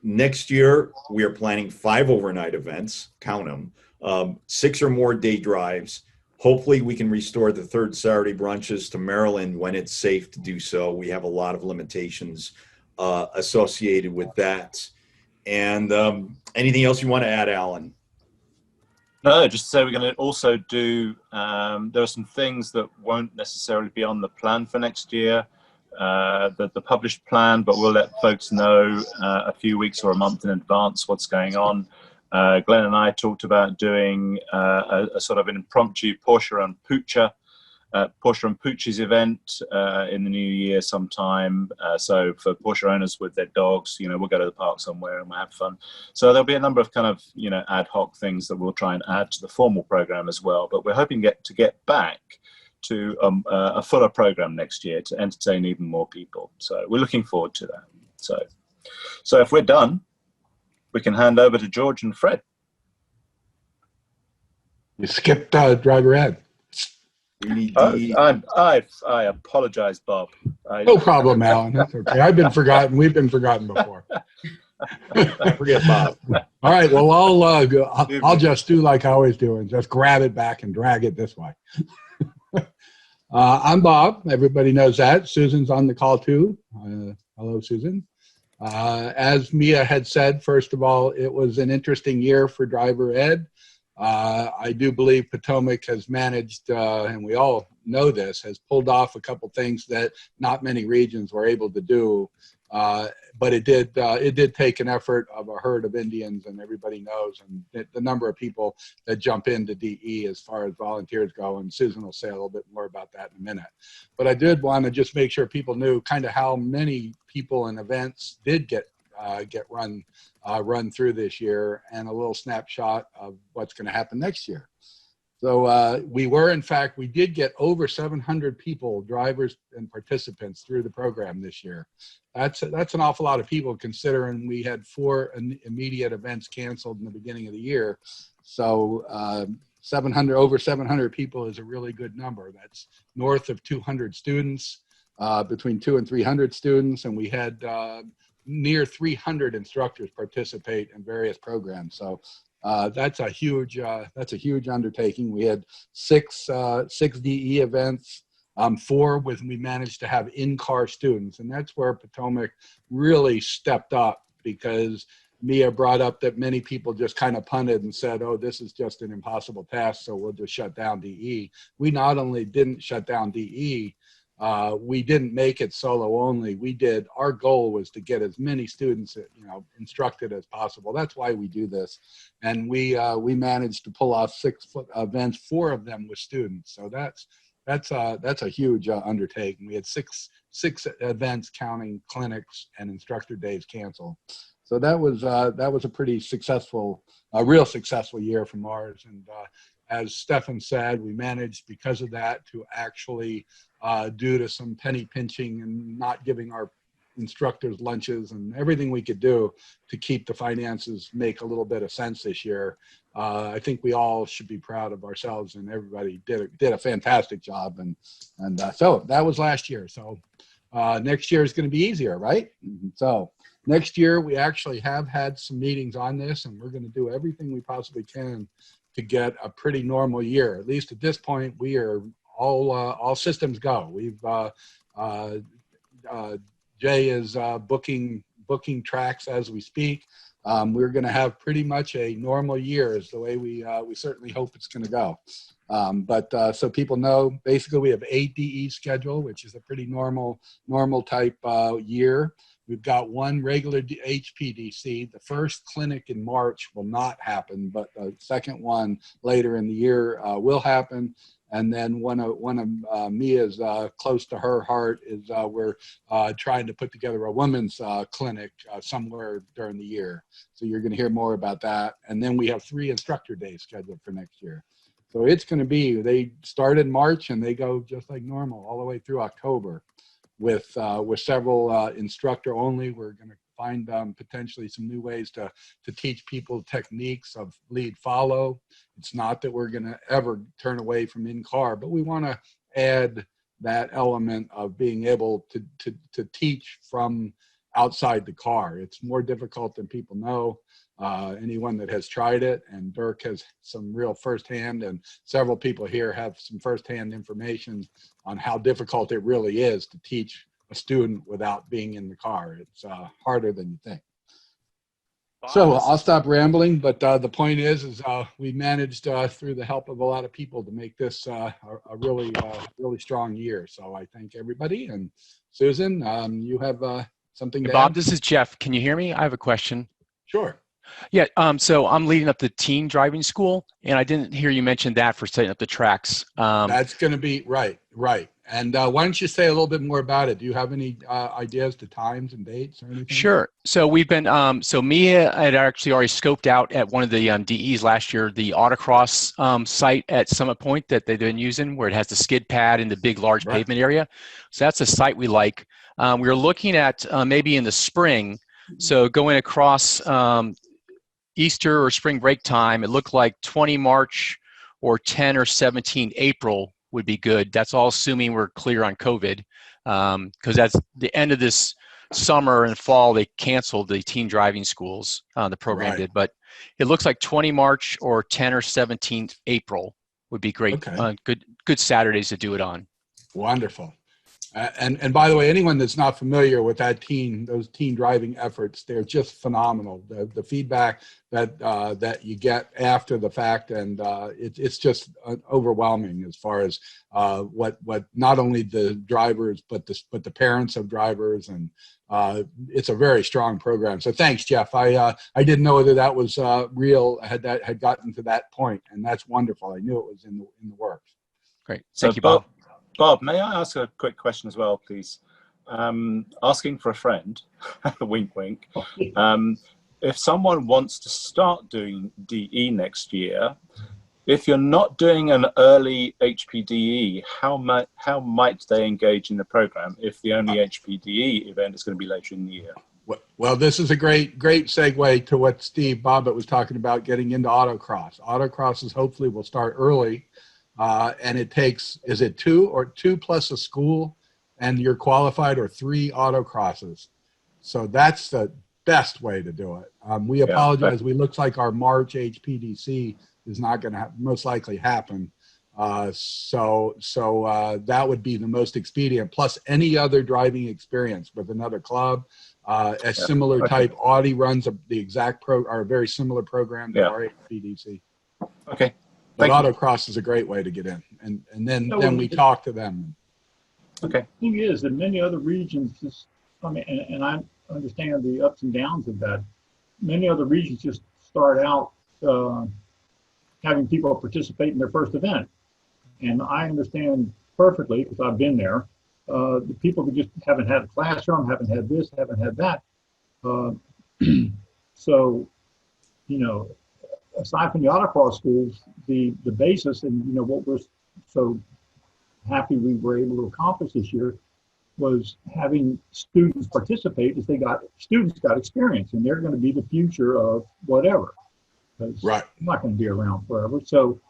Next year, we are planning 5 overnight events, count them, 6 or more day drives. Hopefully we can restore the 3rd Saturday brunches to Maryland when it's safe to do so. We have a lot of limitations associated with that. And anything else you want to add, Alan? No, just to say we're going to also do, there are some things that won't necessarily be on the plan for next year, the published plan, but we'll let folks know a few weeks or a month in advance what's going on. Glenn and I talked about doing a sort of an impromptu Porsche and Pooch's event in the new year sometime. So for Porsche owners with their dogs, we'll go to the park somewhere and we'll have fun. So there'll be a number of kind of, ad hoc things that we'll try and add to the formal program as well. But we're hoping to get back to a fuller program next year to entertain even more people. So we're looking forward to that. So if we're done, we can hand over to George and Fred. You skipped driver ed. I apologize, Bob. No problem, Alan. That's okay. I've been forgotten. We've been forgotten before. Forget Bob. All right. Well, I'll just do like I always do and just grab it back and drag it this way. I'm Bob. Everybody knows that. Susan's on the call too. Hello, Susan. As Mia had said, first of all, it was an interesting year for driver ed. I do believe Potomac has managed, and we all know this, has pulled off a couple things that not many regions were able to do. But it did take an effort of a herd of Indians, and everybody knows, and the number of people that jump into DE as far as volunteers go, and Susan will say a little bit more about that in a minute. But I did want to just make sure people knew kind of how many people and events did get run through this year, and a little snapshot of what's going to happen next year. So we did get over 700 people, drivers and participants through the program this year. That's an awful lot of people considering we had 4 immediate events canceled in the beginning of the year. So over 700 people is a really good number. That's north of 200 students, between 200 and 300 students, and we had near 300 instructors participate in various programs. So that's a huge undertaking. We had six DE events, 4 we managed to have in-car students, and that's where Potomac really stepped up, because Mia brought up that many people just kind of punted and said, oh, this is just an impossible task, so we'll just shut down DE. We not only didn't shut down DE, we didn't make it solo only. Our goal was to get as many students, instructed as possible. That's why we do this. And we managed to pull off 6 events, 4 of them with students. So that's a huge undertaking. We had six events counting clinics and instructor days canceled. So that was a pretty successful, real successful year from ours. And as Stefan said, we managed because of that to actually, due to some penny pinching and not giving our instructors lunches and everything we could do to keep the finances make a little bit of sense this year. I think we all should be proud of ourselves, and everybody did a fantastic job. And so that was last year. So next year is going to be easier, right? So next year we actually have had some meetings on this, and we're going to do everything we possibly can to get a pretty normal year. At least at this point, we are all systems go. Jay is booking tracks as we speak. We're going to have pretty much a normal year, is the way we certainly hope it's going to go. But so people know, basically we have 8 DE schedule, which is a pretty normal type year. We've got 1 regular HPDC. The first clinic in March will not happen, but the second one later in the year will happen. And then one of Mia's close to her heart is we're trying to put together a women's clinic somewhere during the year. So you're going to hear more about that. And then we have 3 instructor days scheduled for next year. So it's going to be, they start in March and they go just like normal all the way through October with several instructor only. We're going to find potentially some new ways to teach people techniques of lead follow. It's not that we're going to ever turn away from in-car, but we want to add that element of being able to teach from outside the car. It's more difficult than people know. Anyone that has tried it, and Dirk has some real firsthand, and several people here have some firsthand information on how difficult it really is to teach a student without being in the car. It's harder than you think. So I'll stop rambling, but the point is we managed through the help of a lot of people to make this a really strong year. So I thank everybody. And Susan, you have something to Bob, add? this is Jeff. Can you hear me? I have a question. Sure. Yeah, so I'm leading up the teen driving school, and I didn't hear you mention that for setting up the tracks. That's going to be right. And why don't you say a little bit more about it? Do you have any ideas to times and dates or anything? Sure. So we've been, so Mia had actually already scoped out at one of the DEs last year, the autocross site at Summit Point that they've been using, where it has the skid pad and the big, large pavement area. So that's a site we like. We were looking at maybe in the spring, so going across Easter or spring break time, it looked like 20 March or 10 or 17 April would be good. That's all assuming we're clear on COVID, because that's the end of this summer and fall. They canceled the teen driving schools, the program did, but it looks like 20 March or 10 or 17 April would be great. Okay. Good Saturdays to do it on. Wonderful. And by the way, anyone that's not familiar with those teen driving efforts, they're just phenomenal. The feedback that you get after the fact, and it's just overwhelming as far as what not only the drivers but the parents of drivers, and it's a very strong program. So thanks, Jeff. I didn't know whether that was real, had gotten to that point, and that's wonderful. I knew it was in the works. Great. Thank you, Bob. Bob, may I ask a quick question as well, please? Asking for a friend, wink, wink. If someone wants to start doing DE next year, If you're not doing an early HPDE, how might they engage in the program if the only HPDE event is going to be later in the year? Well, this is a great segue to what Steve Bobbitt was talking about, getting into autocross. Autocrosses hopefully will start early, and it takes, is it two plus a school, and you're qualified, or 3 autocrosses. So that's the best way to do it. We apologize. We looks like our March HPDC is not going to most likely happen. So that would be the most expedient, plus any other driving experience with another club. A similar type, Audi runs the exact are a very similar program to our HPDC. Okay. But autocross is a great way to get in, and then we talk to them. Okay. The thing is that many other regions just, I mean, and I understand the ups and downs of that. Many other regions just start out having people participate in their first event. And I understand perfectly, because I've been there, the people who just haven't had a classroom, haven't had this, haven't had that. So, aside from the autocross schools, the basis and, what we're so happy we were able to accomplish this year was having students participate, as students got experience, and they're going to be the future of whatever. Right. I'm not going to be around forever. So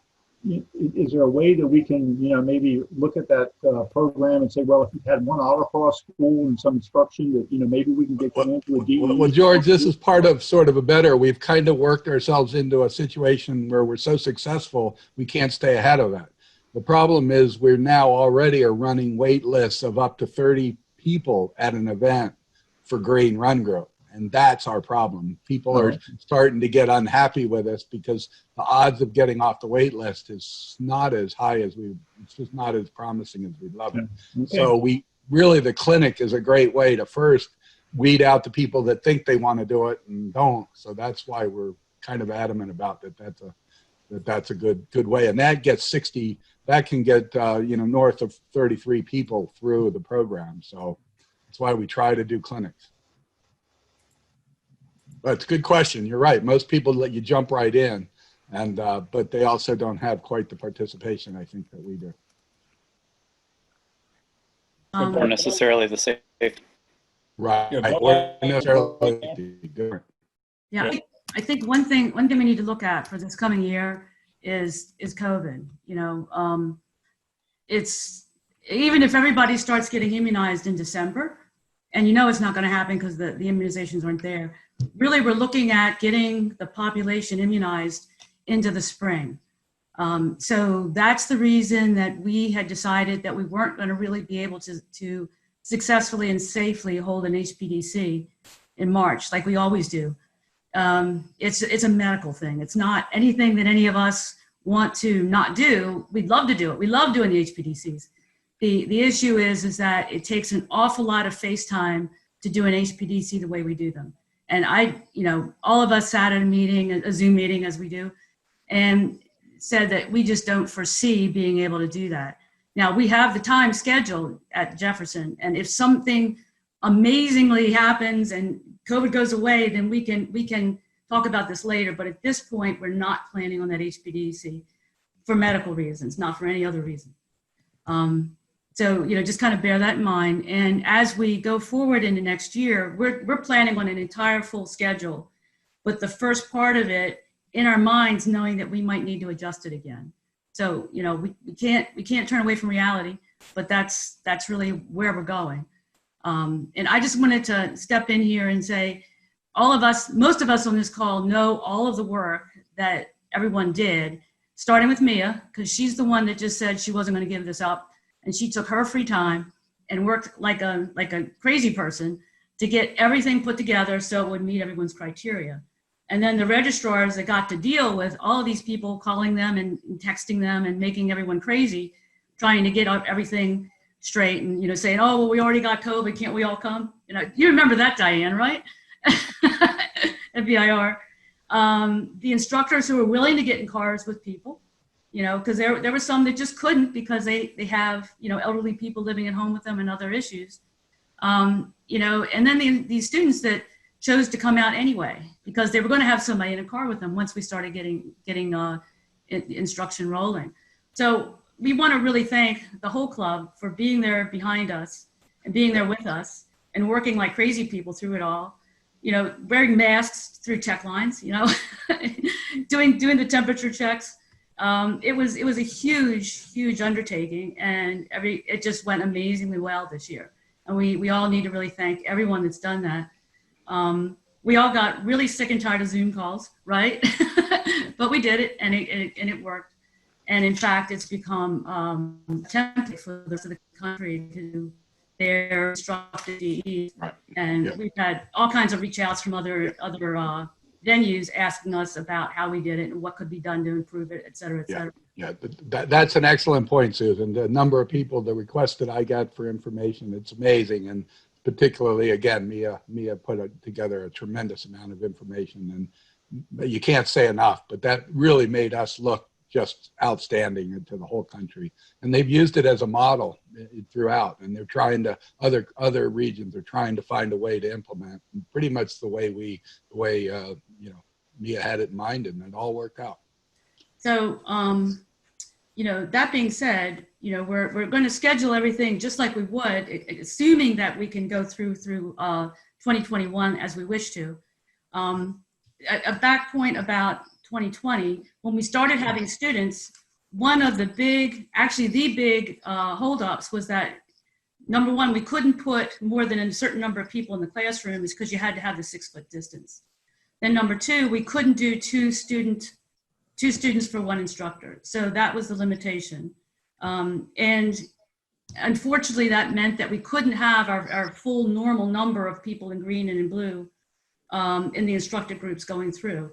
is there a way that we can, maybe look at that program and say, well, if you had one autocross school and some instruction that, maybe we can get you into a DE? Well, George, this is part of sort of we've kind of worked ourselves into a situation where we're so successful, we can't stay ahead of that. The problem is we're now already are running wait lists of up to 30 people at an event for green run group. And that's our problem. People are starting to get unhappy with us because the odds of getting off the wait list is not as high as it's just not as promising as we'd love it. Okay. So the clinic is a great way to first weed out the people that think they want to do it and don't. So that's why we're kind of adamant about that. That's a good way. And that gets that can get, north of 33 people through the program. So that's why we try to do clinics. But it's a good question. You're right. Most people let you jump right in, but they also don't have quite the participation, I think, that we do. Or necessarily the safety. Right. Or necessarily different. Yeah, I think one thing we need to look at for this coming year is COVID. It's even if everybody starts getting immunized in December, and it's not going to happen because the immunizations aren't there. Really, we're looking at getting the population immunized into the spring. So that's the reason that we had decided that we weren't going to really be able to successfully and safely hold an HPDC in March, like we always do. It's a medical thing. It's not anything that any of us want to not do. We'd love to do it. We love doing the HPDCs. The issue is that it takes an awful lot of face time to do an HPDC the way we do them. And all of us sat at a Zoom meeting as we do, and said that we just don't foresee being able to do that. Now we have the time scheduled at Jefferson, and if something amazingly happens and COVID goes away, then we can talk about this later. But at this point, we're not planning on that HPDC for medical reasons, not for any other reason. So, just kind of bear that in mind. And as we go forward into next year, we're planning on an entire full schedule, but the first part of it in our minds, knowing that we might need to adjust it again. So, we can't turn away from reality, but that's really where we're going. And I just wanted to step in here and say, most of us on this call know all of the work that everyone did, starting with Mia, because she's the one that just said she wasn't going to give this up. And she took her free time and worked like a crazy person to get everything put together so it would meet everyone's criteria. And then the registrars that got to deal with all of these people, calling them and texting them and making everyone crazy, trying to get everything straight and, saying, oh, well, we already got COVID, can't we all come? You remember that, Diane, right? At VIR. The instructors who were willing to get in cars with people, because there were some that just couldn't because they have, elderly people living at home with them and other issues. And then these students that chose to come out anyway, because they were going to have somebody in a car with them once we started getting instruction rolling. So we want to really thank the whole club for being there behind us and being there with us and working like crazy people through it all. You know, wearing masks through tech lines, you know, doing the temperature checks. It was a huge undertaking, and it just went amazingly well this year. And we all need to really thank everyone that's done that. We all got really sick and tired of Zoom calls, right? But we did it, and it worked. And in fact, it's become a template for the rest of the country to their instructed DEs. And we've had all kinds of reach outs from other venues asking us about how we did it and what could be done to improve it, et cetera, et cetera. Yeah, that's an excellent point, Susan. The number of people, the requests that I got for information, it's amazing. And particularly, again, Mia put together a tremendous amount of information, and you can't say enough, but that really made us look just outstanding to the whole country. And they've used it as a model throughout, and they're trying to, other regions are trying to find a way to implement pretty much the way Mia had it in mind, and it all worked out. So, that being said, we're going to schedule everything just like we would, assuming that we can go through 2021 as we wish to. A back point about 2020, when we started having students, one of the big holdups was that, number one, we couldn't put more than a certain number of people in the classrooms because you had to have the 6-foot distance. Then number two, we couldn't do two students for one instructor. So that was the limitation. And unfortunately, that meant that we couldn't have our full normal number of people in green and in blue in the instructor groups going through.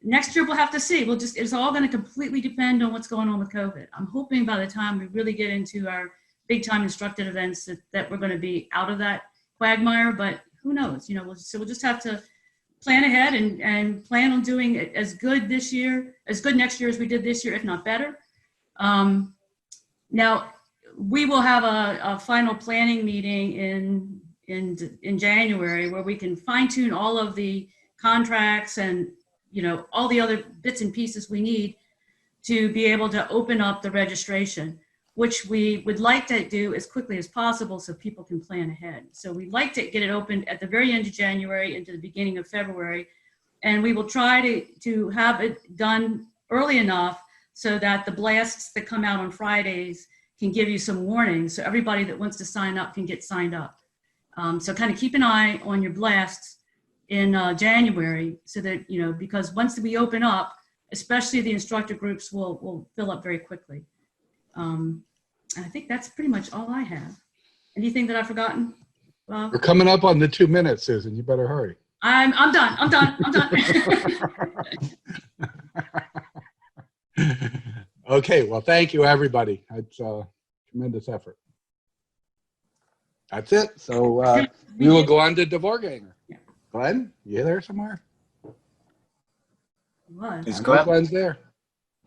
Next year, we'll have to see. It's all going to completely depend on what's going on with COVID. I'm hoping by the time we really get into our big time instructed events that we're going to be out of that quagmire, but who knows, so we'll just have to plan ahead and plan on doing it as good next year as we did this year, if not better. Now we will have a final planning meeting in January where we can fine tune all of the contracts and all the other bits and pieces we need to be able to open up the registration, which we would like to do as quickly as possible so people can plan ahead. So we'd like to get it open at the very end of January into the beginning of February. And we will try to have it done early enough so that the blasts that come out on Fridays can give you some warning so everybody that wants to sign up can get signed up. So kind of keep an eye on your blasts in January so that, because once we open up, especially the instructor groups will fill up very quickly. I think that's pretty much all I have. Anything that I've forgotten? We're coming up on the 2 minutes, Susan. You better hurry. I'm done. Okay, well, thank you, everybody. It's a tremendous effort. That's it. So we will go on to Dvorganger. Glenn, you there somewhere? Is Glenn? Glenn's there.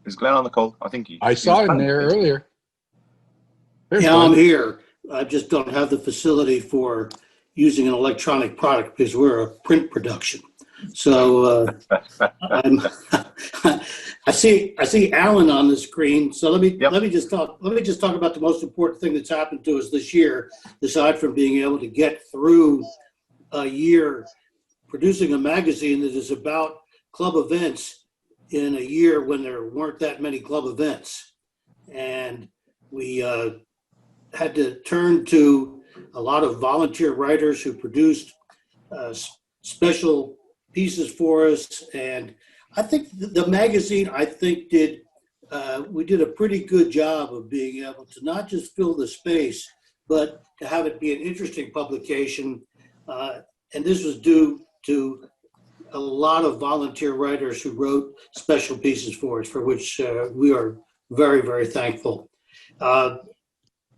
Is Glenn on the call? I think I saw him there earlier. There's Glenn. I'm here. I just don't have the facility for using an electronic product because we're a print production. So I see Alan on the screen. So let me just talk about the most important thing that's happened to us this year, aside from being able to get through a year producing a magazine that is about club events in a year when there weren't that many club events. And we had to turn to a lot of volunteer writers who produced special pieces for us. And I think the magazine, we did a pretty good job of being able to not just fill the space, but to have it be an interesting publication. And this was due to a lot of volunteer writers who wrote special pieces for us, for which we are very, very thankful.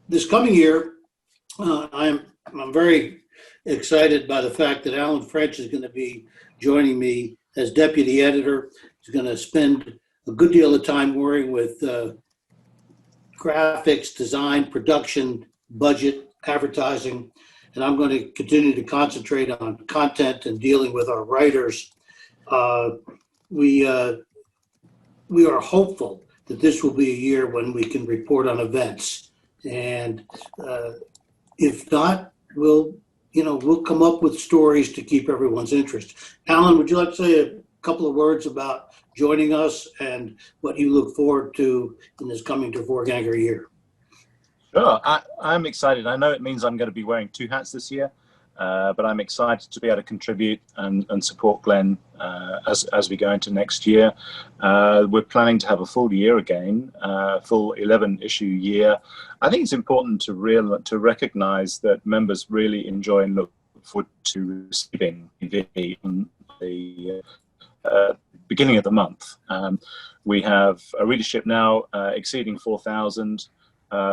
This coming year, I'm very excited by the fact that Alan French is going to be joining me as deputy editor. He's going to spend a good deal of time working with graphics, design, production, budget, advertising, and I'm going to continue to concentrate on content and dealing with our writers. We we are hopeful that this will be a year when we can report on events. And if not, we'll come up with stories to keep everyone's interest. Alan, would you like to say a couple of words about joining us and what you look forward to in this coming Ganger year? Sure, I'm excited. I know it means I'm going to be wearing 2 hats this year, but I'm excited to be able to contribute and support Glenn as we go into next year. We're planning to have a full year again, full 11-issue year. I think it's important to recognize that members really enjoy and look forward to receiving DV on the beginning of the month. We have a readership now exceeding 4,000.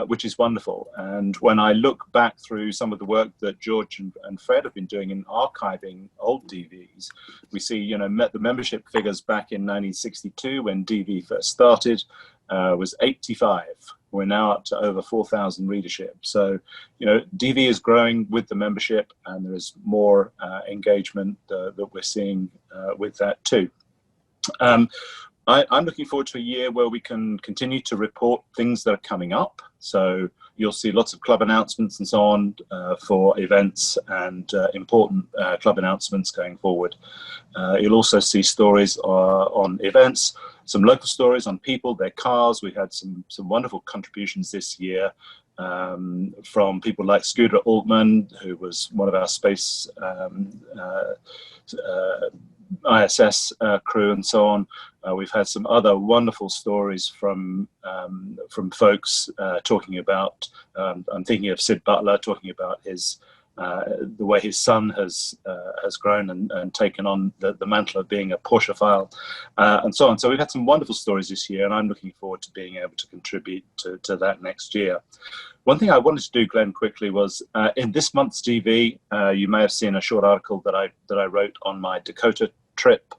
Which is wonderful. And when I look back through some of the work that George and Fred have been doing in archiving old DVs, we see, the membership figures back in 1962 when DV first started was 85. We're now up to over 4,000 readership. So, DV is growing with the membership, and there is more engagement that we're seeing with that too. I'm looking forward to a year where we can continue to report things that are coming up. So you'll see lots of club announcements and so on for events and important club announcements going forward. You'll also see stories on events, some local stories on people, their cars. We had some wonderful contributions this year from people like Scooter Altman, who was one of our space ISS crew and so on. We've had some other wonderful stories from folks talking about. I'm thinking of Sid Butler talking about his the way his son has grown and taken on the mantle of being a Porscheophile and so on. So we've had some wonderful stories this year, and I'm looking forward to being able to contribute to that next year. One thing I wanted to do, Glenn, quickly was in this month's DV, you may have seen a short article that I wrote on my Dakota trip.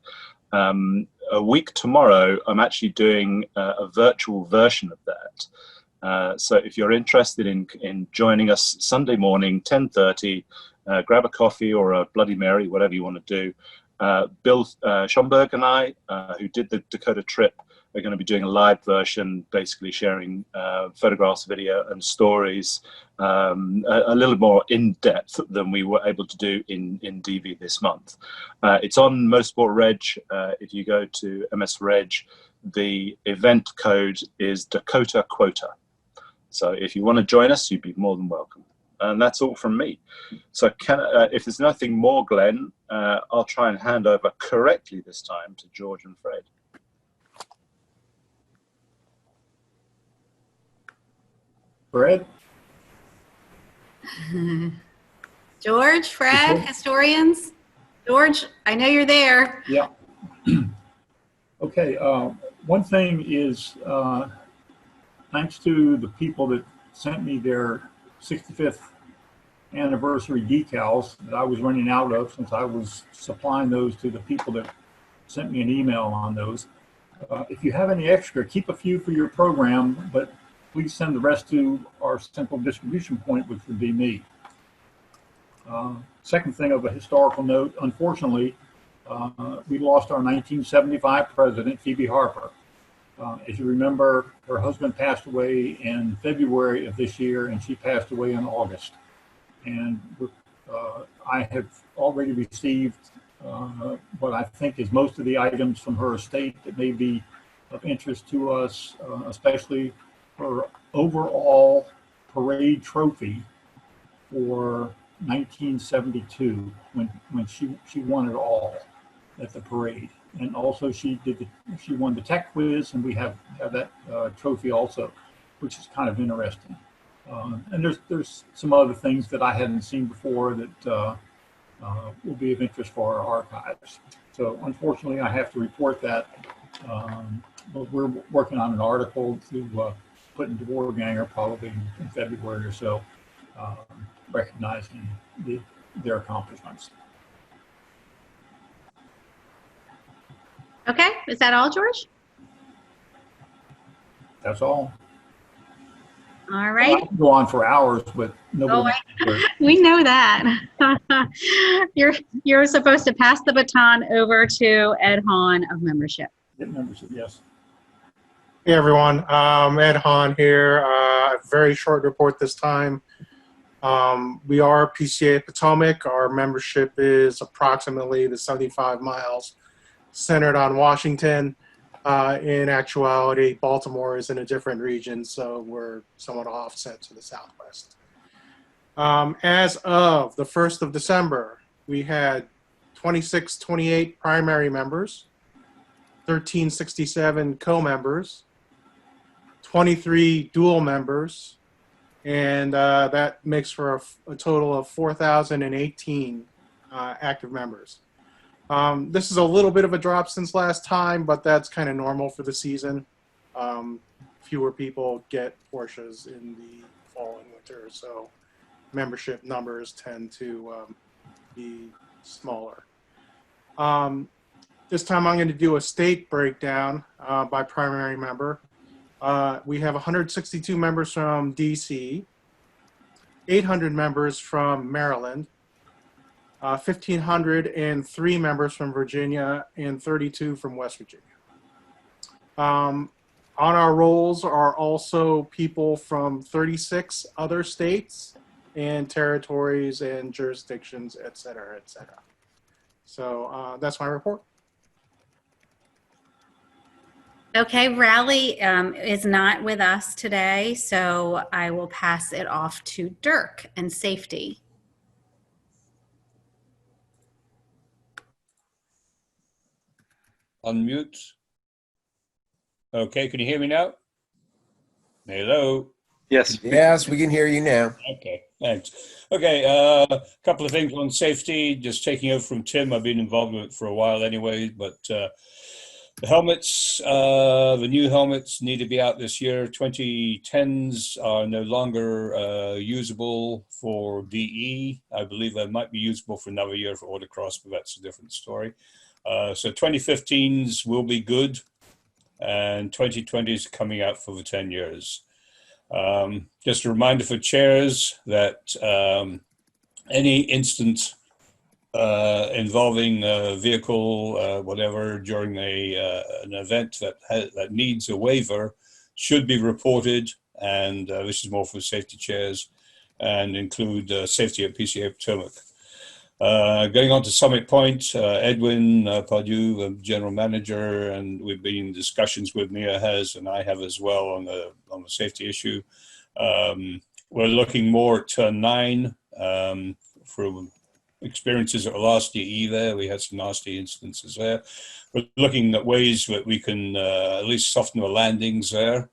A week tomorrow, I'm actually doing a virtual version of that. So if you're interested in joining us Sunday morning, 10:30, grab a coffee or a Bloody Mary, whatever you want to do. Bill Schomburg and I, who did the Dakota trip, are going to be doing a live version, basically sharing photographs, video, and stories a little more in depth than we were able to do in DV this month. It's on Motorsport Reg. If you go to MS Reg, the event code is Dakota Quota. So if you want to join us, you'd be more than welcome. And that's all from me. So if there's nothing more, Glenn, I'll try and hand over correctly this time to George and Fred. Fred? George, Fred, historians. George, I know you're there. Yeah. Okay. One thing is, thanks to the people that sent me their 65th anniversary decals that I was running out of, since I was supplying those to the people that sent me an email on those. If you have any extra, keep a few for your program, but please send the rest to our central distribution point, which would be me. Second thing of a historical note, unfortunately, we lost our 1975 president, Phoebe Harper. As you remember, her husband passed away in February of this year, and she passed away in August. And I have already received what I think is most of the items from her estate that may be of interest to us, especially her overall parade trophy for 1972 when she won it all at the parade. And also she won the tech quiz, and we have that trophy also, which is kind of interesting. And there's some other things that I hadn't seen before that will be of interest for our archives. So unfortunately, I have to report that, but we're working on an article to put into Warganger probably in February or so, recognizing their accomplishments. Okay, is that all, George? That's all. All right. I can go on for hours, but nobody. We know that. You're supposed to pass the baton over to Ed Hahn of membership. Membership, yes. Hey everyone, Ed Hahn here. A very short report this time. We are PCA Potomac. Our membership is approximately the 75 miles centered on Washington. In actuality, Baltimore is in a different region, so we're somewhat offset to the southwest. As of the 1st of December, we had 2628 primary members, 1367 co-members, 23 dual members, and that makes for a total of 4,018 active members. This is a little bit of a drop since last time, but that's kind of normal for the season. Fewer people get Porsches in the fall and winter, so membership numbers tend to be smaller. This time I'm going to do a state breakdown by primary member. We have 162 members from DC, 800 members from Maryland, 1,503 members from Virginia, and 32 from West Virginia. On our rolls are also people from 36 other states and territories and jurisdictions, et cetera, et cetera. So that's my report. Okay, Rally is not with us today, so I will pass it off to Dirk and safety. Unmute. Okay, can you hear me now? Hello? Yes. Yes, we can hear you now. Okay, thanks. Okay, a couple of things on safety, just taking over from Tim. I've been involved with it for a while anyway, but the helmets, the new helmets need to be out this year. 2010s are no longer usable for DE. I believe they might be usable for another year for autocross, but that's a different story. So 2015s will be good, and 2020s coming out for the 10 years. Just a reminder for chairs that any instance involving a vehicle, whatever, during an event that needs a waiver should be reported, and this is more for safety chairs, and include safety at PCA Potomac. Going on to Summit Point, Edwin Pardue, the general manager, and we've been in discussions with Mia has, and I have as well on the safety issue. We're looking more at turn 9 for experiences at the last DE there. We had some nasty instances there. We're looking at ways that we can at least soften the landings there.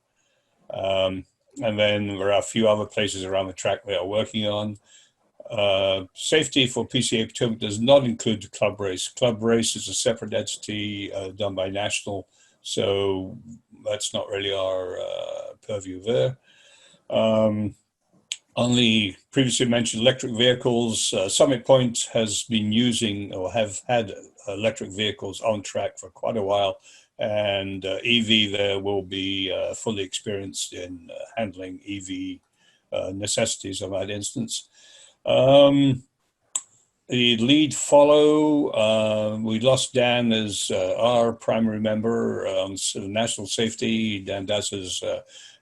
And then there are a few other places around the track we are working on. Safety for PCA Potomac does not include the club race. Club race is a separate entity done by National, so that's not really our purview there. On the previously mentioned electric vehicles, Summit Point has been using or have had electric vehicles on track for quite a while, and EV there will be fully experienced in handling EV necessities of that instance. The lead follow, we lost Dan as our primary member on national safety. Dan Daz has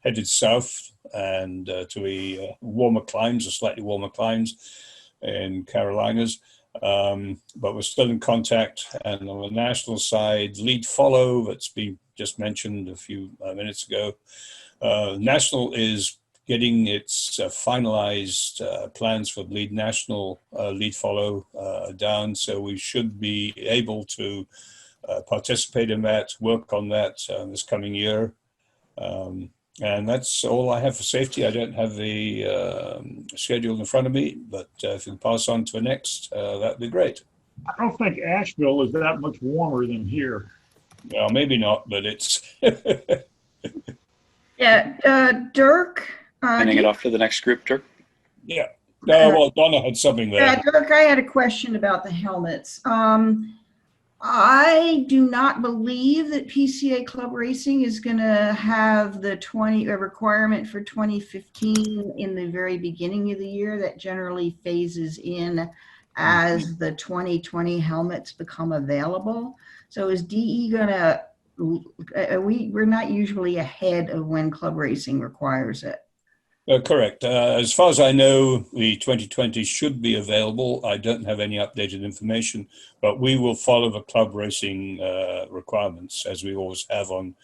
headed south and to the warmer climes, or slightly warmer climes in Carolinas. But we're still in contact. And on the national side, lead follow, that's been just mentioned a few minutes ago. National is getting its finalized plans for lead national lead follow down. So we should be able to participate in that, work on that this coming year. And that's all I have for safety. I don't have the schedule in front of me, but if you can pass on to the next, that'd be great. I don't think Asheville is that much warmer than here. Well, maybe not, but it's. Yeah, Dirk. Handing it off to the next group, Dirk. Yeah. Well, Donna had something there. Yeah, Dirk, I had a question about the helmets. I do not believe that PCA Club Racing is going to have the requirement for 2015 in the very beginning of the year. That generally phases in as the 2020 helmets become available. So is DE going to we're not usually ahead of when club racing requires it. Correct. As far as I know, the 2020 should be available. I don't have any updated information, but we will follow the club racing requirements as we always have on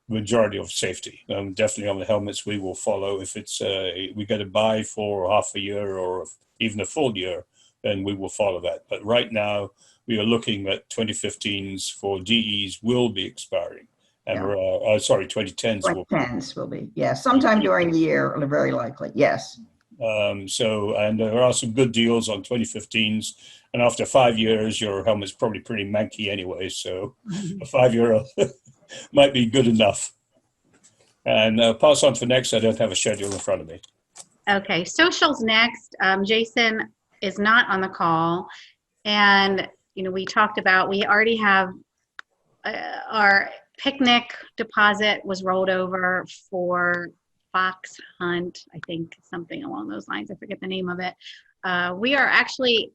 majority of safety. Definitely on the helmets, we will follow. If it's we get a buy for half a year or even a full year, then we will follow that. But right now, we are looking at 2015s for DEs will be expiring. And Yeah. we're, sorry, 2010s will be. 2010s will be, yeah, sometime during the year, very likely, yes. So, and there are some good deals on 2015s. And after 5 years, your helmet's probably pretty manky anyway. So a 5 year might be good enough. And pass on for next. I don't have a schedule in front of me. Okay, socials next. Jason is not on the call. And, you know, we talked about, we already have our picnic deposit was rolled over for fox hunt, I think something along those lines. I forget the name of it. We are actually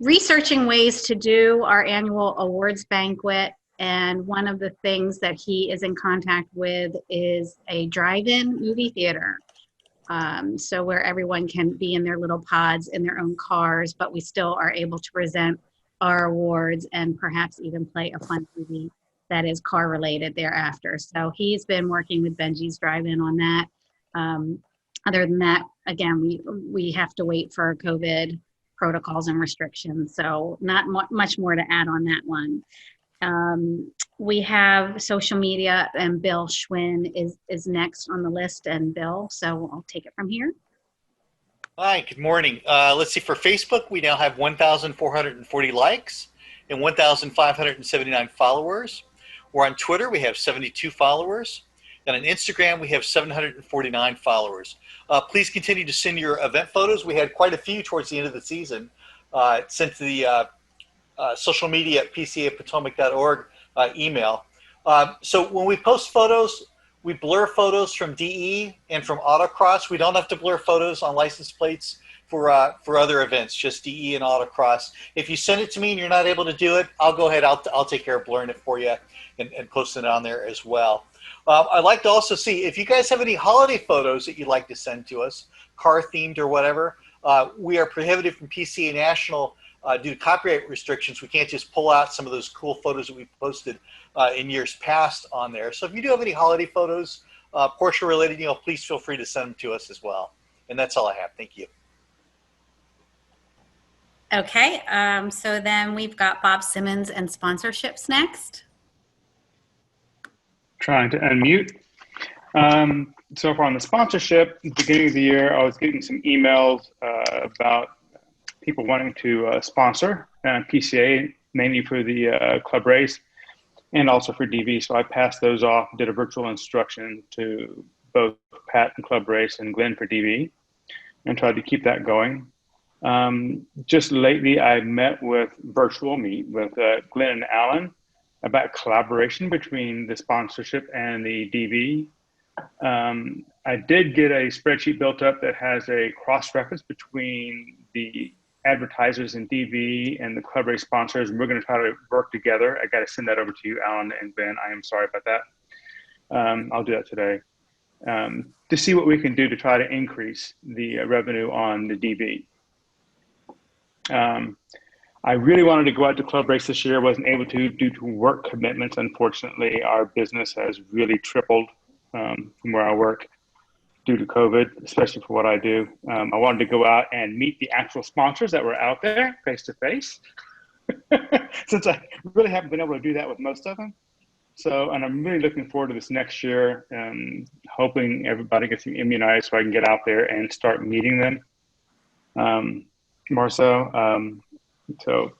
researching ways to do our annual awards banquet. And one of the things that he is in contact with is a drive-in movie theater. So where everyone can be in their little pods in their own cars, but we still are able to present our awards and perhaps even play a fun movie that is car related thereafter. So he's been working with Benji's Drive-In on that. Other than that, again, we have to wait for COVID protocols and restrictions. So not much more to add on that one. We have social media, and Bill Schwinn is next on the list. And Bill, so I'll take it from here. Hi, good morning. Let's see, for Facebook, we now have 1,440 likes and 1,579 followers. We're on Twitter, we have 72 followers. And on Instagram, we have 749 followers. Please continue to send your event photos. We had quite a few towards the end of the season. Sent to the social media at PCAPotomac.org email. So when we post photos, we blur photos from DE and from autocross. We don't have to blur photos on license plates for other events, just DE and autocross. If you send it to me and you're not able to do it, I'll go ahead, I'll take care of blurring it for you and posting it on there as well. I'd like to also see if you guys have any holiday photos that you'd like to send to us, car themed or whatever. We are prohibited from PCA National due to copyright restrictions. We can't just pull out some of those cool photos that we posted in years past on there. So if you do have any holiday photos, Porsche related, please feel free to send them to us as well. And that's all I have. Thank you. Okay, so then we've got Bob Simmons and sponsorships next. Trying to unmute. So far on the sponsorship, at the beginning of the year, I was getting some emails about people wanting to sponsor PCA, mainly for the club race and also for DV. So I passed those off, did a virtual instruction to both Pat and club race and Glenn for DV, and tried to keep that going. Just lately, I met with virtual meet with Glenn and Alan about collaboration between the sponsorship and the DV. I did get a spreadsheet built up that has a cross-reference between the advertisers in DV and the club race sponsors, and we're going to try to work together. I got to send that over to you, Alan and Ben. I am sorry about that. I'll do that today to see what we can do to try to increase the revenue on the DV. I really wanted to go out to club race this year. Wasn't able to due to work commitments. Unfortunately, our business has really tripled from where I work due to COVID, especially for what I do. I wanted to go out and meet the actual sponsors that were out there face to face, since I really haven't been able to do that with most of them. So, and I'm really looking forward to this next year, hoping everybody gets immunized so I can get out there and start meeting them more so. So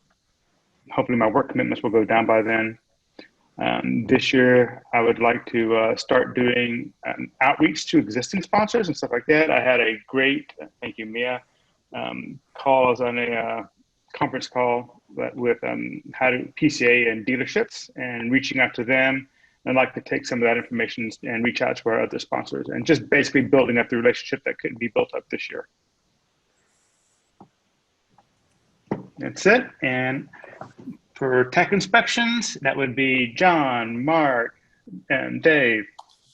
hopefully my work commitments will go down by then. This year, I would like to start doing outreach to existing sponsors and stuff like that. I had a great, thank you, Mia, calls on a conference call with how to PCA and dealerships and reaching out to them. I'd like to take some of that information and reach out to our other sponsors and just basically building up the relationship that couldn't be built up this year. That's it. And For tech inspections, that would be John, Mark, and Dave.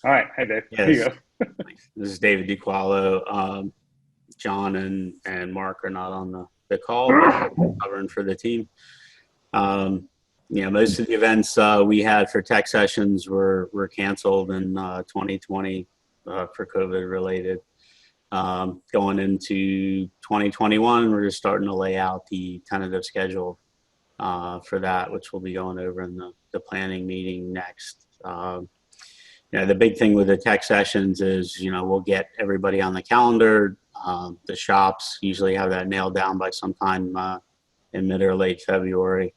All right. Hi, Dave. Here you Yes. go. This is David DiQualo. John and Mark are not on the call, but covering for the team. Most of the events we had for tech sessions were canceled in 2020 for COVID related. Going into 2021, we're just starting to lay out the tentative schedule for that, which we'll be going over in the planning meeting next. The big thing with the tech sessions is, we'll get everybody on the calendar. The shops usually have that nailed down by sometime in mid or late February.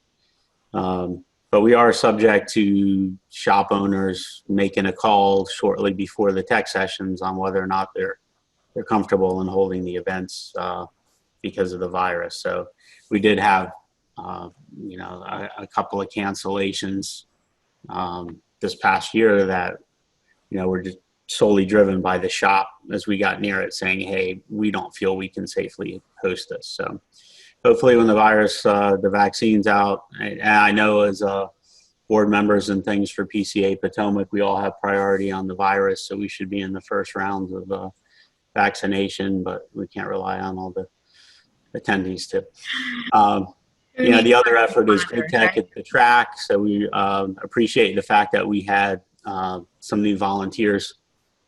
But we are subject to shop owners making a call shortly before the tech sessions on whether or not they're comfortable in holding the events because of the virus. So we did have, a couple of cancellations this past year that, were just solely driven by the shop as we got near it saying, hey, we don't feel we can safely host this. So hopefully when the vaccine's out, and I know as board members and things for PCA Potomac, we all have priority on the virus. So we should be in the first rounds of vaccination, but we can't rely on all the attendees to. The other effort is Grid Tech at the track. So we appreciate the fact that we had some new volunteers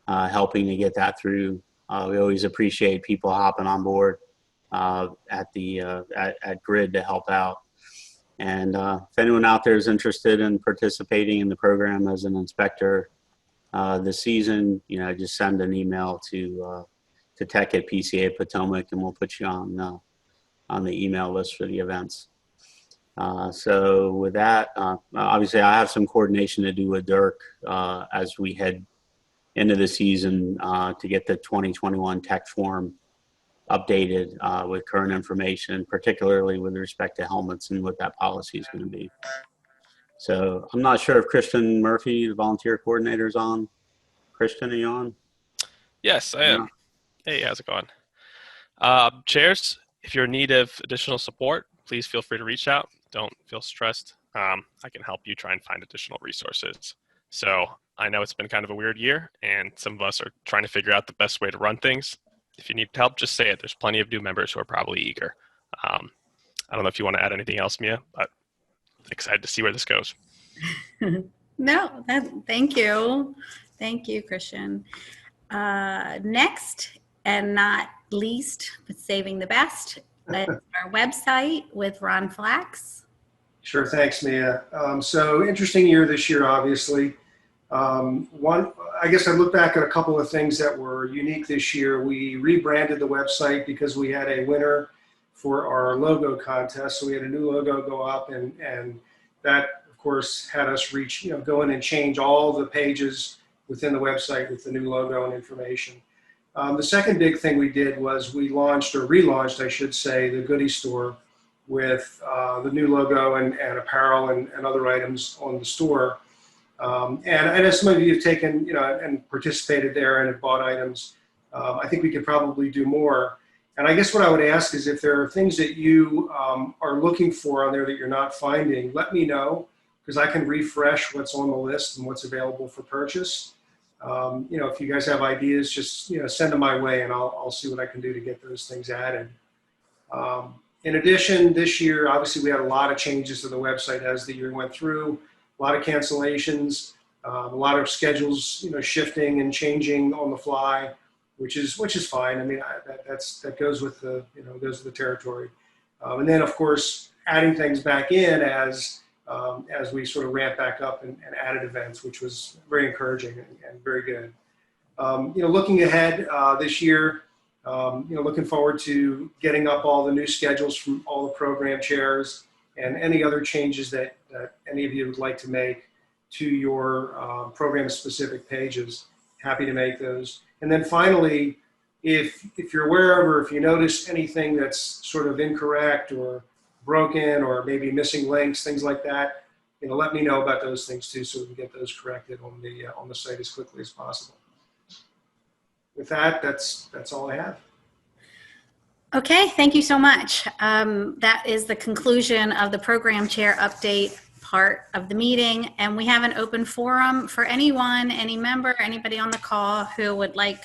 helping to get that through. We always appreciate people hopping on board at Grid to help out. And if anyone out there is interested in participating in the program as an inspector this season, just send an email to tech at PCA Potomac, and we'll put you on the email list for the events. So with that, obviously I have some coordination to do with Dirk as we head into the season to get the 2021 tech form updated with current information, particularly with respect to helmets and what that policy is going to be. So I'm not sure if Christian Murphy, the volunteer coordinator, is on. Christian, are you on? Yes, I am. Hey, how's it going? Chairs, if you're in need of additional support, please feel free to reach out. Don't feel stressed. I can help you try and find additional resources. So I know it's been kind of a weird year, and some of us are trying to figure out the best way to run things. If you need help, just say it. There's plenty of new members who are probably eager. I don't know if you want to add anything else, Mia, but excited to see where this goes. No, thank you. Thank you, Christian. Next, and not least, but saving the best, is our website with Ron Flax. Sure, thanks, Mia. So interesting year this year, obviously. I guess I look back at a couple of things that were unique this year. We rebranded the website because we had a winner for our logo contest. So we had a new logo go up, and that, of course, had us go in and change all the pages within the website with the new logo and information. The second big thing we did was we relaunched, I should say, the Goodie Store with the new logo and apparel and other items on the store. And as some of you have taken, and participated there and have bought items, I think we could probably do more. And I guess what I would ask is if there are things that you are looking for on there that you're not finding, let me know, because I can refresh what's on the list and what's available for purchase. If you guys have ideas, just send them my way, and I'll see what I can do to get those things added. In addition, this year, obviously, we had a lot of changes to the website as the year went through. A lot of cancellations, a lot of schedules, shifting and changing on the fly, which is fine. I mean, that goes with the territory. And then, of course, adding things back in as we sort of ramp back up and added events, which was very encouraging and very good. Looking ahead this year, looking forward to getting up all the new schedules from all the program chairs and any other changes that any of you would like to make to your program-specific pages. Happy to make those. And then finally, if you're aware of or if you notice anything that's sort of incorrect or broken or maybe missing links, things like that, let me know about those things too, so we can get those corrected on the site as quickly as possible. With that, that's all I have. Okay, thank you so much. That is the conclusion of the program chair update part of the meeting. And we have an open forum for anyone, any member, anybody on the call who would like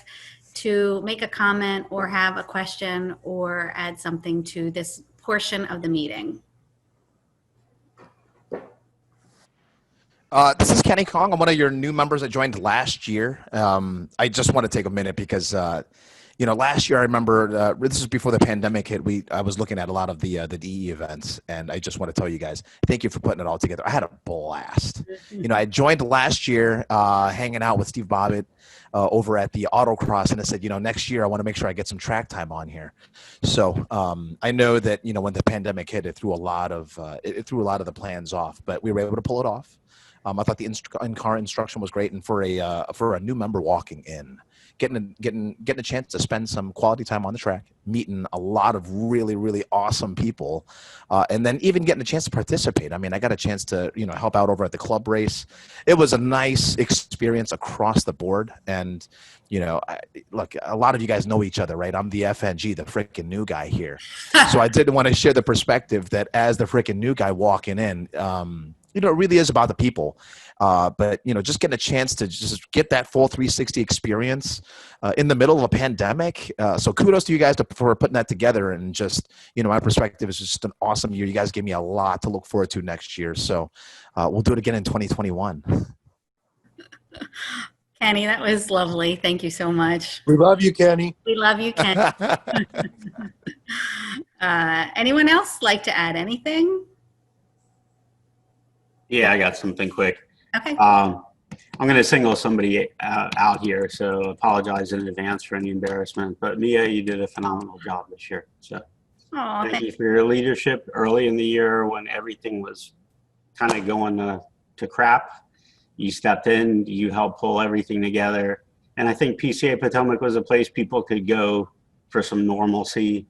to make a comment or have a question or add something to this portion of the meeting. This is Kenny Kong. I'm one of your new members that joined last year. I just want to take a minute because, last year I remember this is before the pandemic hit. I was looking at a lot of the DE events, and I just want to tell you guys, thank you for putting it all together. I had a blast. I joined last year hanging out with Steve Bobbitt over at the autocross, and I said, next year I want to make sure I get some track time on here. So I know that when the pandemic hit, it threw a lot of the plans off, but we were able to pull it off. I thought the in-car instruction was great, and for a new member walking in, getting a chance to spend some quality time on the track, meeting a lot of really, really awesome people, and then even getting a chance to participate. I mean, I got a chance to help out over at the club race. It was a nice experience across the board, and look, a lot of you guys know each other, right? I'm the FNG, the freaking new guy here, so I did want to share the perspective that as the freaking new guy walking in. It really is about the people, but just getting a chance to just get that full 360 experience in the middle of a pandemic. So kudos to you guys for putting that together, and just my perspective is just an awesome year. You guys gave me a lot to look forward to next year, so we'll do it again in 2021. Kenny, that was lovely. Thank you so much. We love you, Kenny. We love you, Kenny. Anyone else like to add anything? Yeah, I got something quick. Okay. I'm going to single somebody out here, so apologize in advance for any embarrassment. But Mia, you did a phenomenal job this year. So thank you for your leadership early in the year when everything was kind of going to crap. You stepped in, you helped pull everything together. And I think PCA Potomac was a place people could go for some normalcy,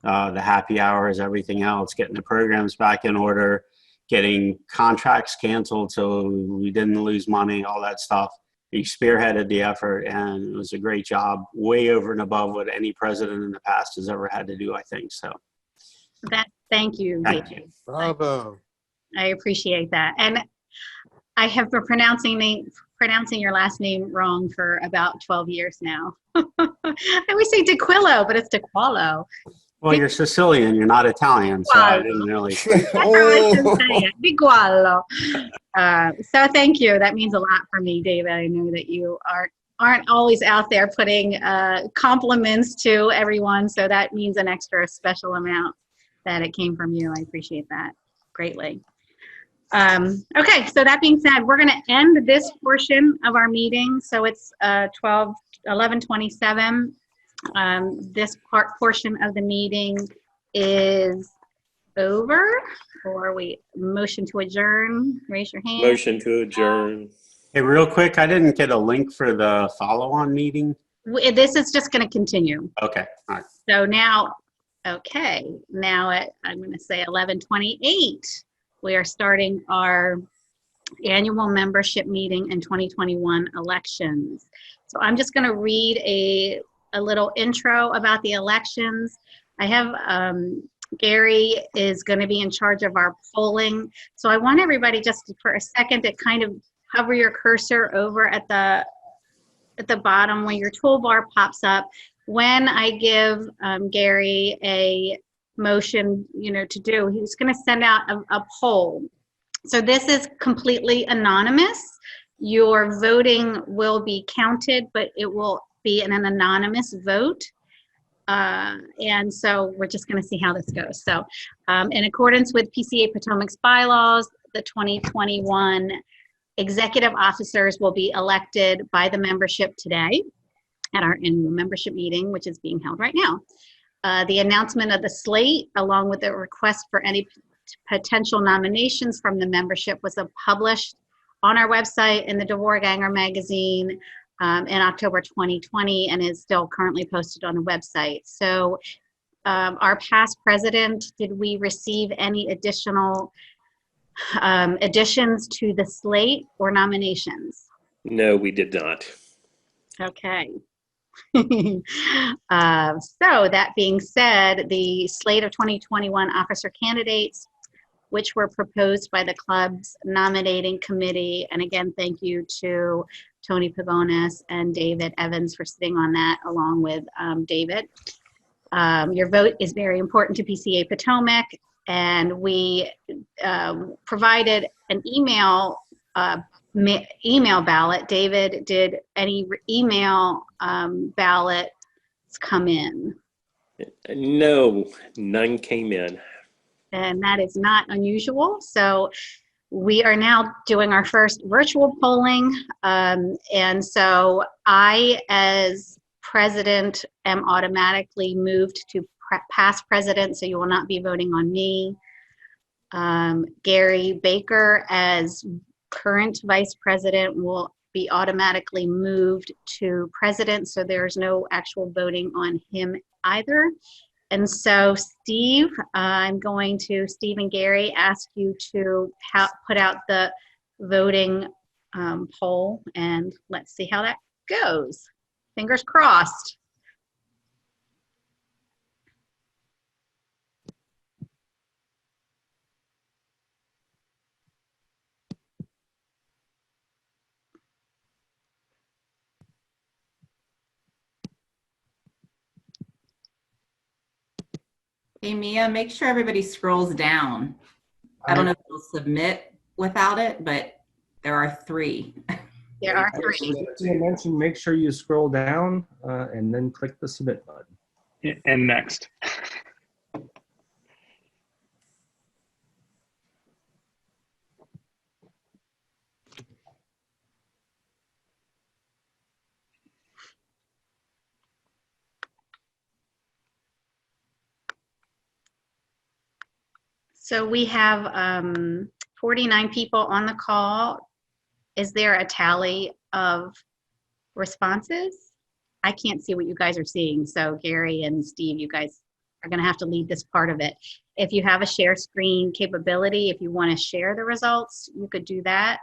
the happy hours, everything else, getting the programs back in order, getting contracts canceled so we didn't lose money, all that stuff. You spearheaded the effort, and it was a great job, way over and above what any president in the past has ever had to do, I think. So thank you. Thank you. Bravo. I appreciate that. And I have been pronouncing your last name wrong for about 12 years now. I always say DeQuillo, but it's DeQuallo. Well, you're Sicilian, you're not Italian, so I didn't really. Bigualo. So thank you. That means a lot for me, David. I know that you aren't always out there putting compliments to everyone, so that means an extra special amount that it came from you. I appreciate that greatly. Okay, so that being said, we're going to end this portion of our meeting. So it's 11:27. This portion of the meeting is over. Or we motion to adjourn. Raise your hand. Motion to adjourn. Hey, real quick, I didn't get a link for the follow-on meeting. This is just going to continue. Okay, all right. So now, okay, now I'm going to say 11:28. We are starting our annual membership meeting in 2021 elections. So I'm just going to read a little intro about the elections. I have Gary is going to be in charge of our polling. So I want everybody just for a second to kind of hover your cursor over at the bottom when your toolbar pops up. When I give Gary a motion, to do, he's going to send out a poll. So this is completely anonymous. Your voting will be counted, but it will be an anonymous vote. And so we're just going to see how this goes. So in accordance with PCA Potomac's bylaws, the 2021 executive officers will be elected by the membership today at our annual membership meeting, which is being held right now. The announcement of the slate, along with the request for any potential nominations from the membership, was published on our website in the Devorganger magazine in October 2020 and is still currently posted on the website. So our past president, did we receive any additional additions to the slate or nominations? No, we did not. Okay. So that being said, the slate of 2021 officer candidates, which were proposed by the club's nominating committee. And again, thank you to Tony Pagonis and David Evans for sitting on that along with David. Your vote is very important to PCA Potomac, and we provided an email ballot. David, did any email ballots come in? No, none came in. And that is not unusual. So we are now doing our first virtual polling. And so I, as president, am automatically moved to past president, so you will not be voting on me. Gary Baker, as current vice president, will be automatically moved to president, so there's no actual voting on him either. And so Steve, I'm going to, Steve and Gary, ask you to put out the voting poll, and let's see how that goes. Fingers crossed. Hey, Mia, make sure everybody scrolls down. I don't know if they'll submit without it, but there are 3. There are 3. I mentioned make sure you scroll down and then click the submit button. And next. So we have 49 people on the call. Is there a tally of responses? I can't see what you guys are seeing. So Gary and Steve, you guys are going to have to lead this part of it. If you have a share screen capability, if you want to share the results, you could do that.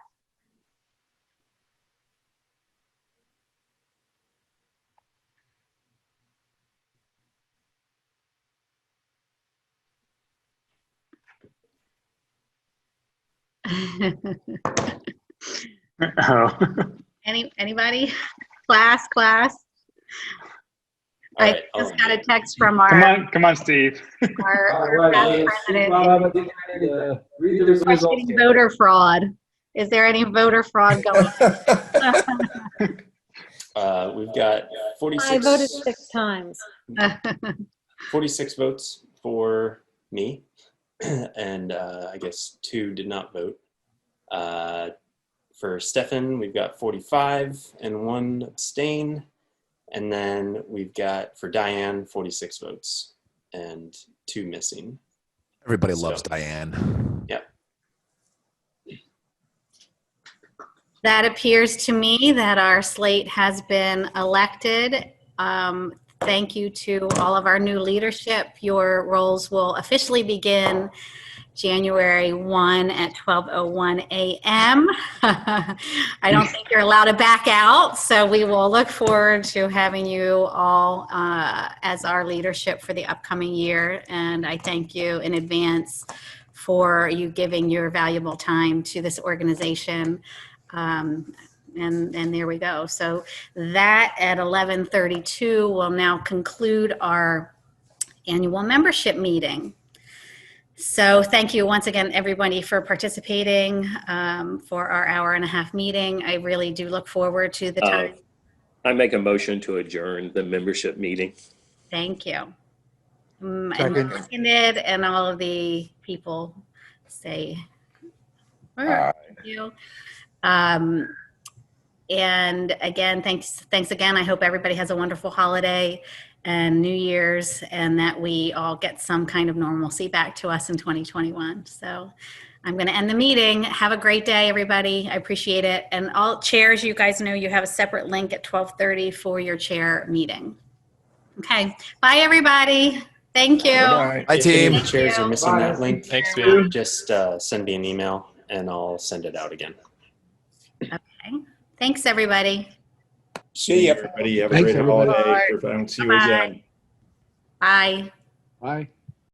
Anybody? Class? I just got a text from our. Come on, Steve. Our past president. Questioning voter fraud. Is there any voter fraud going on? We've got 46. I voted 6 times. 46 votes for me, and I guess 2 did not vote. For Stefan, we've got 45 and 1 abstain. And then we've got, for Diane, 46 votes and 2 missing. Everybody loves Diane. Yep. That appears to me that our slate has been elected. Thank you to all of our new leadership. Your roles will officially begin January 1 at 12:01 a.m. I don't think you're allowed to back out, so we will look forward to having you all as our leadership for the upcoming year. And I thank you in advance for you giving your valuable time to this organization. And there we go. So that at 11:32 will now conclude our annual membership meeting. So thank you once again, everybody, for participating for our hour-and-a-half meeting. I really do look forward to the time. I make a motion to adjourn the membership meeting. Thank you. And seconded, and all of the people say, thank you. And again, thanks again. I hope everybody has a wonderful holiday and New Year's, and that we all get some kind of normalcy back to us in 2021. So I'm going to end the meeting. Have a great day, everybody. I appreciate it. And all chairs, you guys know you have a separate link at 12:30 for your chair meeting. Okay. Bye, everybody. Thank you. Bye, team. If any chairs are missing Bye. that link, Thanks, man. just send me an email and I'll send it out again. Okay. Thanks, everybody. See ya. everybody. Have a Thanks, great everybody. holiday. If I don't see you Bye. again. Bye. Bye.